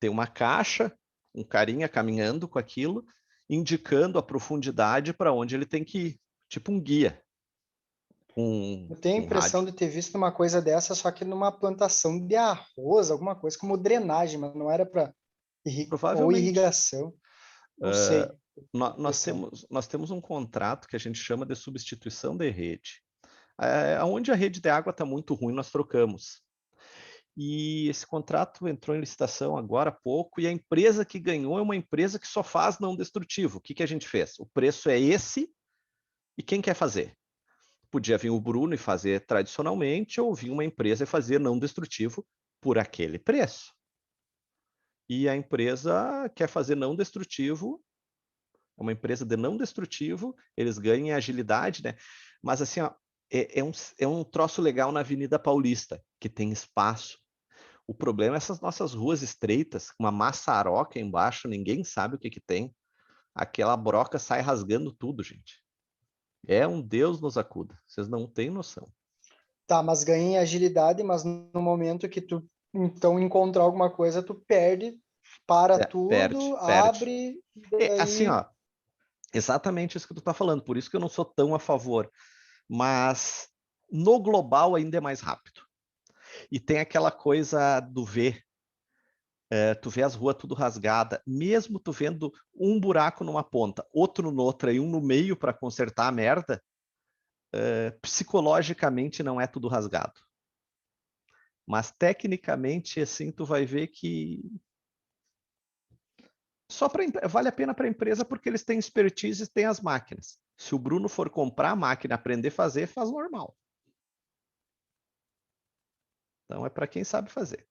tem uma caixa, um carinha caminhando com aquilo, indicando a profundidade para onde ele tem que ir, tipo um guia, Eu tenho a um impressão rádio. de ter visto uma coisa dessa, só que numa plantação de arroz, alguma coisa como drenagem, mas não era para ou Provavelmente. irrigação. Não sei. Nós temos um contrato que a gente chama de substituição de rede. Onde a rede de água está muito ruim, nós trocamos. E esse contrato entrou em licitação agora há pouco, e a empresa que ganhou é uma empresa que só faz não destrutivo. O que a gente fez? O preço é esse, e quem quer fazer? Podia vir o Bruno e fazer tradicionalmente, ou vir uma empresa e fazer não destrutivo por aquele preço. E a empresa quer fazer não destrutivo, é uma empresa de não destrutivo, eles ganham em agilidade, né? Mas assim, ó, é um troço legal na Avenida Paulista, que tem espaço. O problema é essas nossas ruas estreitas, uma maçaroca embaixo, ninguém sabe o que tem. Aquela broca sai rasgando tudo, gente. É um Deus nos acuda. Vocês não têm noção. Tá, mas ganha em agilidade, mas no momento que tu então encontrar alguma coisa, tu perde, para tudo, Perde. abre, Assim, daí ó, exatamente isso que tu tá falando. Por isso que eu não sou tão a favor. Mas no global ainda é mais rápido. E tem aquela coisa do V. Tu vê as ruas tudo rasgada, mesmo tu vendo um buraco numa ponta, outro noutra e um no meio para consertar a merda, psicologicamente não é tudo rasgado. Mas tecnicamente, assim, tu vai ver que vale a pena para a empresa porque eles têm expertise e têm as máquinas. Se o Bruno for comprar a máquina, aprender a fazer, faz normal. Então é para quem sabe fazer.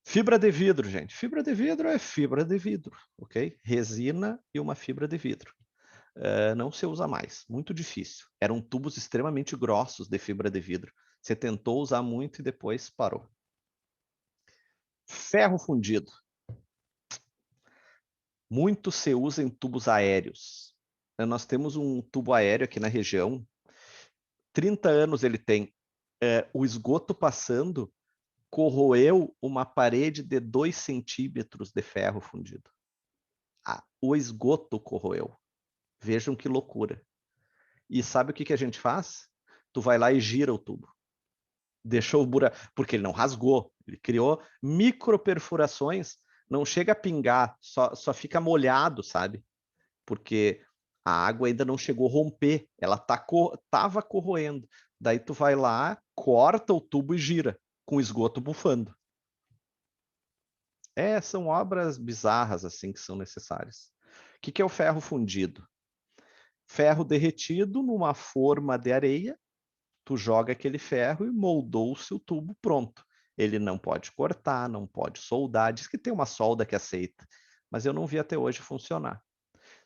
Fibra de vidro, gente. Fibra de vidro é fibra de vidro, ok? Resina e uma fibra de vidro. Não se usa mais, muito difícil. Eram tubos extremamente grossos de fibra de vidro. Você tentou usar muito e depois parou. Ferro fundido. Muito se usa em tubos aéreos. Nós temos um tubo aéreo aqui na região. 30 anos ele tem. O esgoto passando corroeu uma parede de 2 centímetros de ferro fundido. O esgoto corroeu. Vejam que loucura. E sabe o que a gente faz? Tu vai lá e gira o tubo. Deixou o buraco, porque ele não rasgou, ele criou microperfurações, não chega a pingar, só fica molhado, sabe? Porque a água ainda não chegou a romper, ela tava corroendo. Daí tu vai lá, corta o tubo e gira, com o esgoto bufando. São obras bizarras assim que são necessárias. O que é o ferro fundido? Ferro derretido numa forma de areia, tu joga aquele ferro e moldou-se o tubo pronto. Ele não pode cortar, não pode soldar, diz que tem uma solda que aceita, mas eu não vi até hoje funcionar.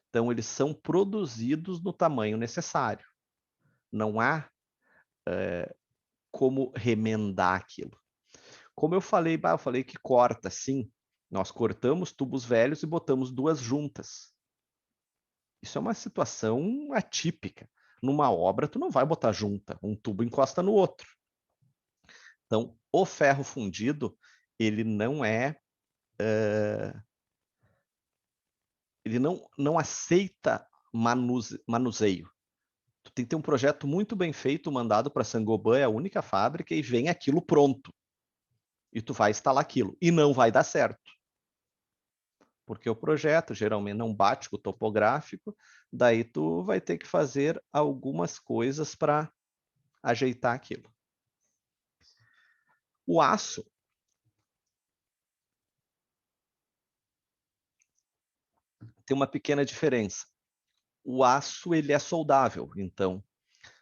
Então, eles são produzidos no tamanho necessário. Não há como remendar aquilo. Como eu falei que corta, sim. Nós cortamos tubos velhos e botamos 2 juntas. Isso é uma situação atípica. Numa obra, tu não vai botar junta, um tubo encosta no outro. Então, o ferro fundido, ele não é ele não aceita manuseio. Tu tem que ter um projeto muito bem feito, mandado para Saint-Gobain, é a única fábrica, e vem aquilo pronto. E tu vai instalar aquilo. E não vai dar certo. Porque o projeto geralmente não bate com o topográfico, daí tu vai ter que fazer algumas coisas para ajeitar aquilo. O aço tem uma pequena diferença. O aço ele é soldável, então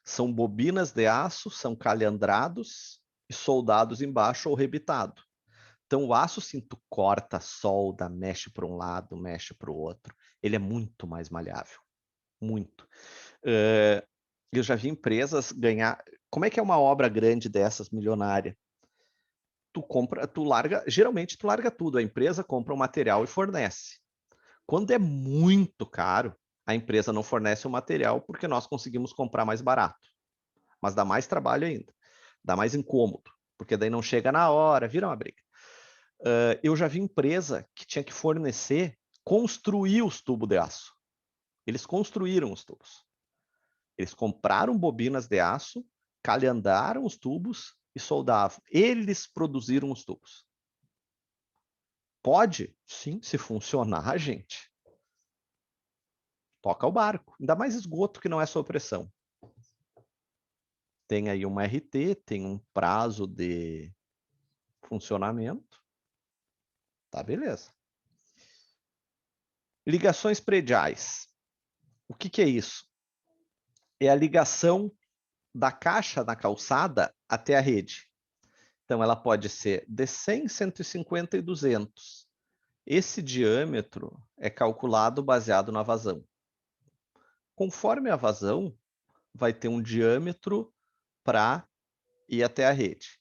são bobinas de aço, são calhandrados e soldados embaixo ou rebitado. Então o aço, sim, tu corta, solda, mexe para um lado, mexe para o outro. Ele é muito mais maleável, muito. Eu já vi empresas ganhar. Como é que é uma obra grande dessas, milionária? Geralmente tu larga tudo. A empresa compra o material e fornece. Quando é muito caro, a empresa não fornece o material porque nós conseguimos comprar mais barato. Mas dá mais trabalho ainda. Dá mais incômodo, porque daí não chega na hora, vira uma briga. Eu já vi empresa que tinha que fornecer, construir os tubos de aço. Eles construíram os tubos. Eles compraram bobinas de aço, calhandaram os tubos e soldavam. Eles produziram os tubos. Pode? Sim, se funcionar, gente. Toca o barco. Ainda mais esgoto que não é sob pressão. Tem aí uma RT, tem um prazo de funcionamento. Tá, beleza. Ligações prediais. O que é isso? É a ligação da caixa na calçada até a rede. Então, ela pode ser de 100, 150 e 200. Esse diâmetro é calculado baseado na vazão. Conforme a vazão, vai ter um diâmetro para ir até a rede.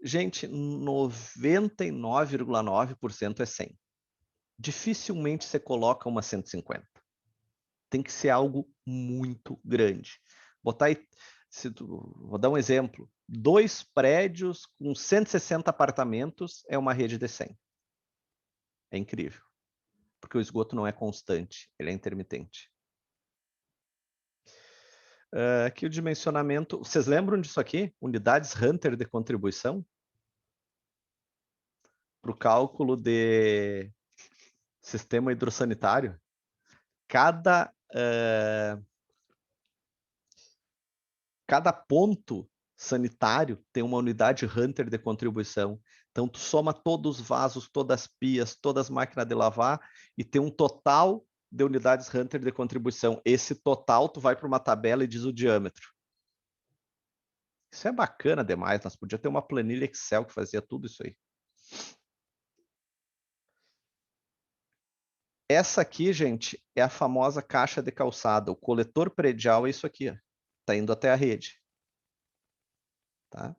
Gente, 99,9% é 100. Dificilmente você coloca uma 150. Tem que ser algo muito grande. Botar aí, vou dar um exemplo. 2 prédios com 160 apartamentos é uma rede de 100. É incrível. Porque o esgoto não é constante, ele é intermitente. Aqui o dimensionamento. Vocês lembram disso aqui? Unidades Hunter de contribuição? Para o cálculo de sistema hidrossanitário. Cada ponto sanitário tem uma unidade Hunter de contribuição. Então, tu soma todos os vasos, todas as pias, todas as máquinas de lavar e tem um total de unidades Hunter de contribuição. Esse total, tu vai para uma tabela e diz o diâmetro. Isso é bacana demais. Nós podíamos ter uma planilha Excel que fazia tudo isso aí. Essa aqui, gente, é a famosa caixa de calçada. O coletor predial é isso aqui. Está indo até a rede. Tá?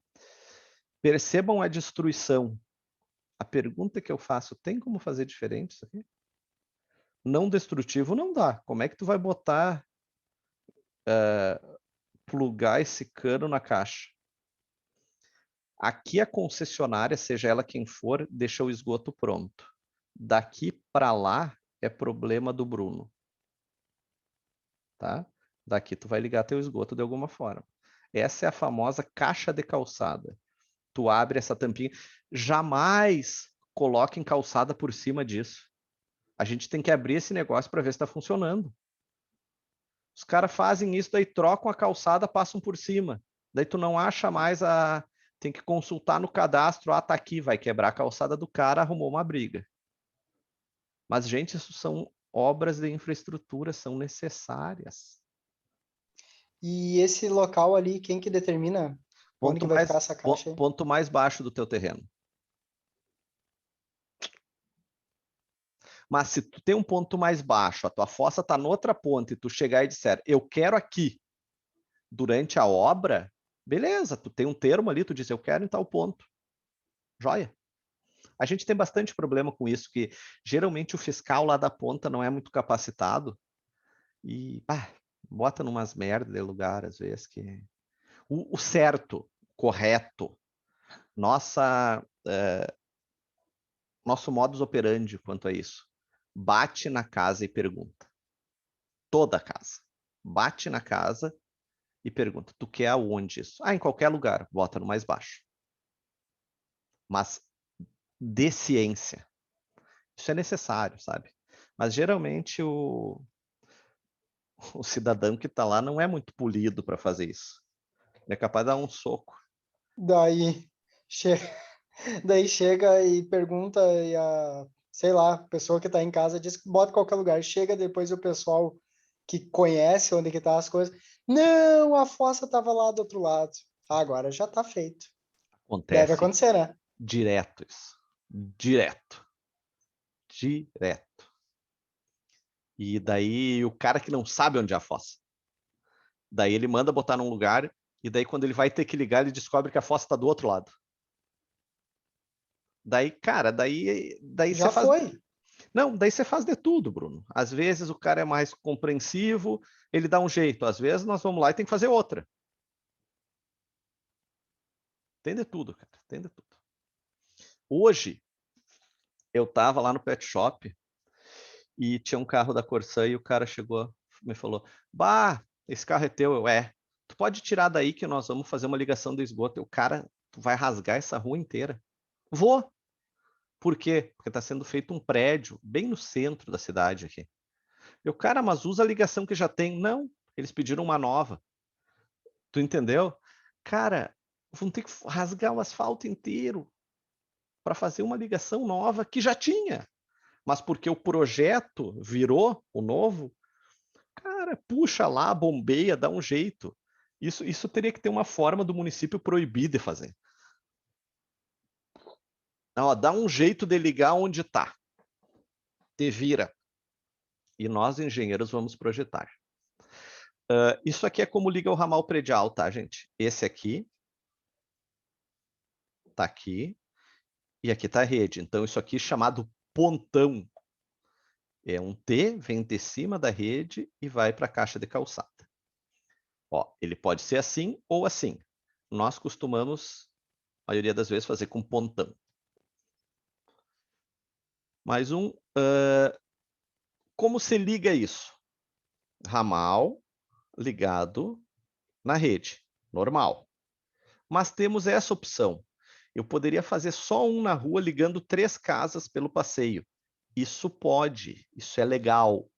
Percebam a destruição. A pergunta que eu faço, tem como fazer diferente isso aqui? Não destrutivo não dá. Como é que tu vai botar, plugar esse cano na caixa? Aqui a concessionária, seja ela quem for, deixa o esgoto pronto. Daqui para lá é problema do Bruno. Tá? Daqui tu vai ligar teu esgoto de alguma forma. Essa é a famosa caixa de calçada. Tu abre essa tampinha. Jamais coloquem calçada por cima disso. A gente tem que abrir esse negócio para ver se está funcionando. Os caras fazem isso, daí trocam a calçada, passam por cima. Daí tu não acha mais a... Tem que consultar no cadastro. Ah, tá aqui, vai quebrar a calçada do cara, arrumou uma briga. Mas, gente, isso são obras de infraestrutura, são necessárias. E esse local ali, quem que determina onde que vai ficar essa caixa? Ponto mais baixo do teu terreno. Mas se tu tem um ponto mais baixo, a tua fossa está noutra ponta e tu chegar e disser, eu quero aqui, durante a obra, beleza, tu tem um termo ali, tu diz, eu quero em tal ponto. Joia. A gente tem bastante problema com isso, que geralmente o fiscal lá da ponta não é muito capacitado e bota numas merdas de lugar, às vezes, que... O certo, correto, nosso modus operandi quanto a isso. bate na casa e pergunta. Toda a casa. Bate na casa e pergunta, tu quer aonde isso? Ah, em qualquer lugar, bota no mais baixo. Mas dê ciência. Isso é necessário, sabe? Mas geralmente o cidadão que está lá não é muito polido para fazer isso. Ele é capaz de dar um soco. Daí, che... Daí chega e pergunta e sei lá, a pessoa que tá em casa diz que bota em qualquer lugar. Chega depois o pessoal que conhece onde que tá as coisas. Não, a fossa tava lá do outro lado. Agora já tá feito. Deve Acontece acontecer, né? direto isso. Direto. E daí o cara que não sabe onde é a fossa. Daí ele manda botar num lugar e daí quando ele vai ter que ligar, ele descobre que a fossa está do outro lado. Daí, cara, daí Já você faz... foi. Não, daí você faz de tudo, Bruno. Às vezes o cara é mais compreensivo, ele dá um jeito. Às vezes nós vamos lá e tem que fazer outra. Tem de tudo, cara. Tem de tudo. Hoje, eu tava lá no pet shop e tinha um carro da Corsan e o cara chegou e me falou, bah, esse carro é teu. Eu, tu pode tirar daí que nós vamos fazer uma ligação do esgoto. O cara, tu vai rasgar essa rua inteira. Vou. Por quê? Porque está sendo feito um prédio bem no centro da cidade aqui. Eu, cara, mas usa a ligação que já tem. Não, eles pediram uma nova. Tu entendeu? Cara, vão ter que rasgar o asfalto inteiro para fazer uma ligação nova que já tinha. Mas porque o projeto virou o novo, cara, puxa lá, bombeia, dá um jeito. Isso teria que ter uma forma do município proibir de fazer. Não, dá um jeito de ligar onde está. Te vira. E nós, engenheiros, vamos projetar. Isso aqui é como liga o ramal predial, tá, gente? Esse aqui tá aqui e aqui tá a rede. Então, isso aqui é chamado pontão. É um T, vem de cima da rede e vai para a caixa de calçada. Ó, ele pode ser assim ou assim. Nós costumamos, a maioria das vezes, fazer com pontão. Mais um. Como se liga isso? Ramal ligado na rede, normal. Mas temos essa opção. Eu poderia fazer só um na rua ligando 3 casas pelo passeio. Isso pode, isso é legal,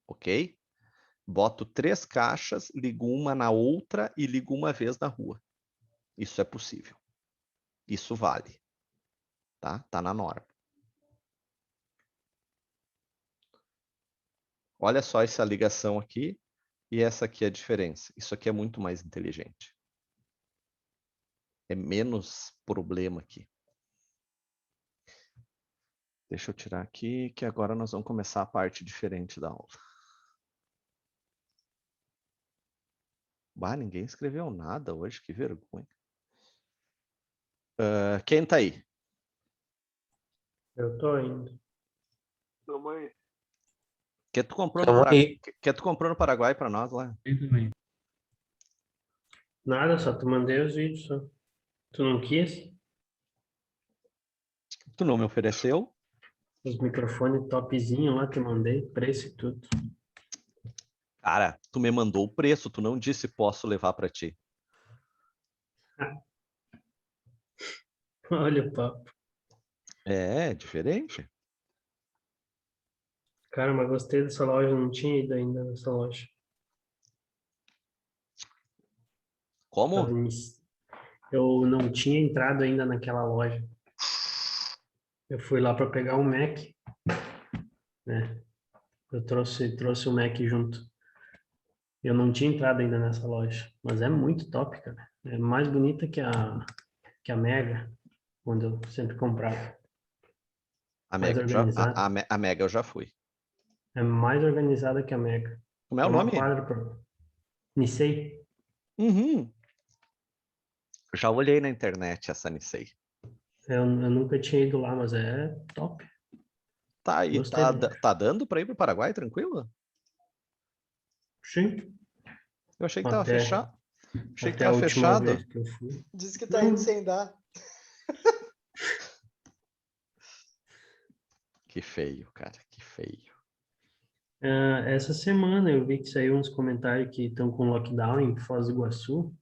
ok? Boto 3 caixas, ligo uma na outra e ligo uma vez na rua. Isso é possível. Isso vale. Tá? Tá na norma. Olha só essa ligação aqui e essa aqui é a diferença. Isso aqui é muito mais inteligente. É menos problema aqui. Deixa eu tirar aqui, que agora nós vamos começar a parte diferente da aula. Bah, ninguém escreveu nada hoje, que vergonha. Quem tá aí? Eu tô indo. Tamo aí. Que tu comprou Tamo no Paraguai? aí. Que tu comprou no Paraguai para nós lá? Eu também. Nada, só te mandei os vídeos, só. Tu não quis? Tu não me ofereceu? Os microfones topzinho lá, te mandei, preço e tudo. Cara, tu me mandou o preço, tu não disse posso levar para ti. Olha o papo. É diferente. Cara, mas gostei dessa loja, não tinha ido ainda nessa loja. Como? Eu não tinha entrado ainda naquela loja. Eu fui lá para pegar um Mac, né? Eu trouxe o Mac junto. Eu não tinha entrado ainda nessa loja, mas é muito top, cara. É mais bonita que a Mega, onde eu sempre comprava. A Mais Mega, organizada. a Mega eu já fui. É mais organizada que a Mega. Como é o uma nome? quadra por... Nissei. Uhum. Já olhei na internet essa Nissei. Eu nunca tinha ido lá, mas é top. Tá, e Gostei da loja. tá dando para ir pro Paraguai, tranquilo? Sim. Eu achei que tava fechado. Achei que Até a tava última fechado. vez que eu fui. Diz que tá indo sem dar. Que feio, cara. Que feio. feio. Essa semana eu vi que saiu uns comentários que estão com lockdown em Foz do Iguaçu.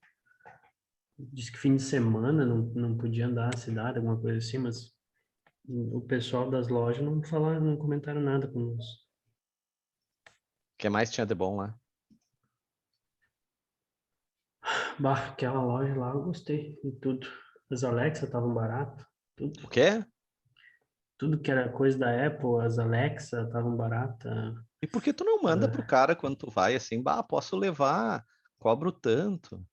Diz que fim de semana não podia andar na cidade, alguma coisa assim, mas o pessoal das lojas não falaram, não comentaram nada com nós. O que mais tinha de bom lá? Bah, aquela loja lá eu gostei de tudo. As Alexa estavam barato, tudo. O quê? Tudo que era coisa da Apple, as Alexa estavam barata. E por que tu não manda pro cara quando tu vai assim, bah, posso levar, cobro tanto.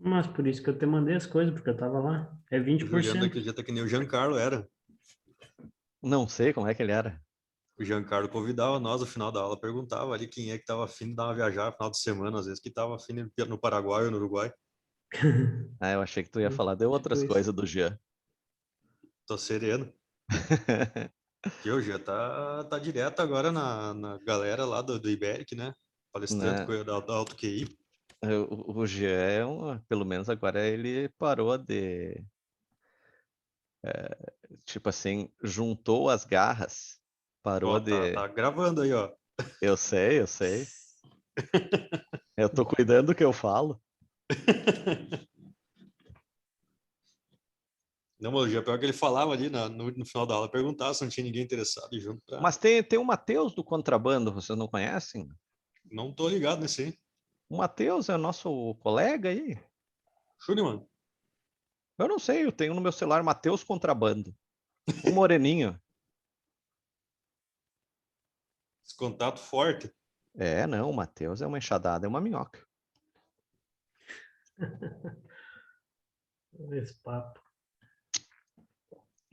Mas por isso que eu te mandei as coisas, porque eu tava lá. É O Juliano 20%. acredita que nem o Giancarlo era. Não sei como é que ele era. O Giancarlo convidava nós no final da aula, perguntava ali quem é que tava afim de dar uma viajar no final de semana, às vezes que tava afim de ir no Paraguai ou no Uruguai. Ah, eu achei que tu ia falar de Tipo outras isso. coisas do Jean. Tô sereno. Que o Jean tá direto agora na galera lá do Iberic, né? Palestrante Né? da Alto QI. O Jean, pelo menos agora ele parou de, tipo assim, juntou as garras, parou Ó, de... tá gravando aí, ó. Eu sei, eu sei. Eu tô cuidando do que eu falo. Não, mas o Jean, pior que ele falava ali no final da aula, perguntava se não tinha ninguém interessado em ir junto pra... Mas tem o Matheus do Contrabando, vocês não conhecem? Não tô ligado nesse aí. O Matheus é nosso colega aí. Schunemann, Eu não sei, eu tenho no meu celular Matheus Contrabando. Um moreninho. esse contato forte. É, não, o Matheus é uma enxadada, é uma minhoca. Esse papo.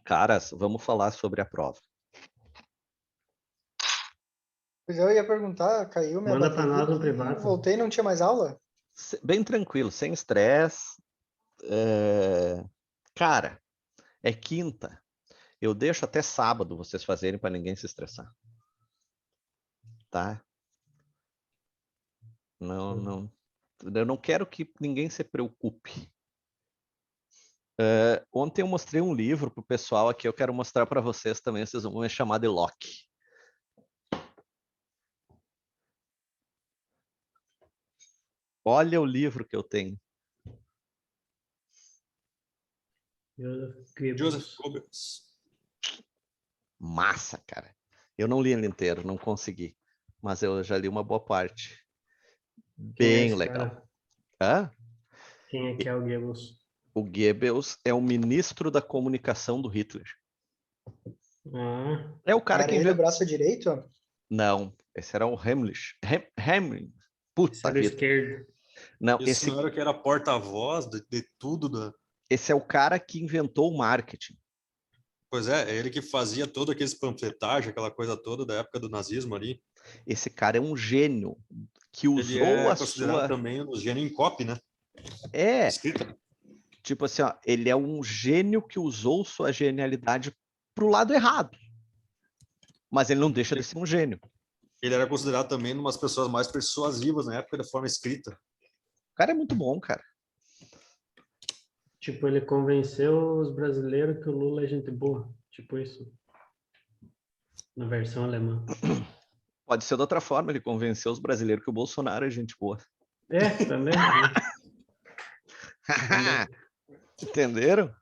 Caras, vamos falar sobre a prova. Pois eu ia perguntar, caiu minha Manda pra bateria nós no aqui, privado. voltei e não tinha mais aula? Bem tranquilo, sem estresse. Cara, é quinta. Eu deixo até sábado vocês fazerem para ninguém se estressar. Tá? Não, eu não quero que ninguém se preocupe. Ontem eu mostrei um livro pro pessoal aqui, eu quero mostrar para vocês também, vocês vão me chamar de Loki. Olha o livro que eu tenho. Joseph Goebbels. Massa, cara. Eu não li ele inteiro, não consegui. Mas eu já li uma boa parte. Quem é Bem esse legal. cara? Hã? Quem é que é o Goebbels? O Goebbels é o ministro da comunicação do Hitler. Ah, É o cara Era que ele o inventou. braço direito? Não, esse era o Himmlich. Himmlich. esse Puta era o vida. esquerdo. Não, Esse não era que era porta-voz de tudo da... esse é o cara que inventou o marketing. Pois é ele que fazia todo aqueles panfletagem, aquela coisa toda da época do nazismo ali. Esse cara é um gênio que Ele usou é a considerado sua... também um gênio em copy, né? É, Escrita. tipo assim, ó, ele é um gênio que usou sua genialidade pro lado errado. Mas ele não deixa de ser um gênio. Ele era considerado também uma das pessoas mais persuasivas na época da forma escrita. O cara é muito bom, cara. Tipo, ele convenceu os brasileiros que o Lula é gente boa. Tipo isso. Na versão alemã. Pode ser de outra forma, ele convenceu os brasileiros que o Bolsonaro é gente boa. É, também. Né? Entenderam?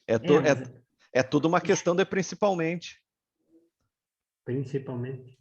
Mas É tudo uma questão de principalmente. principalmente.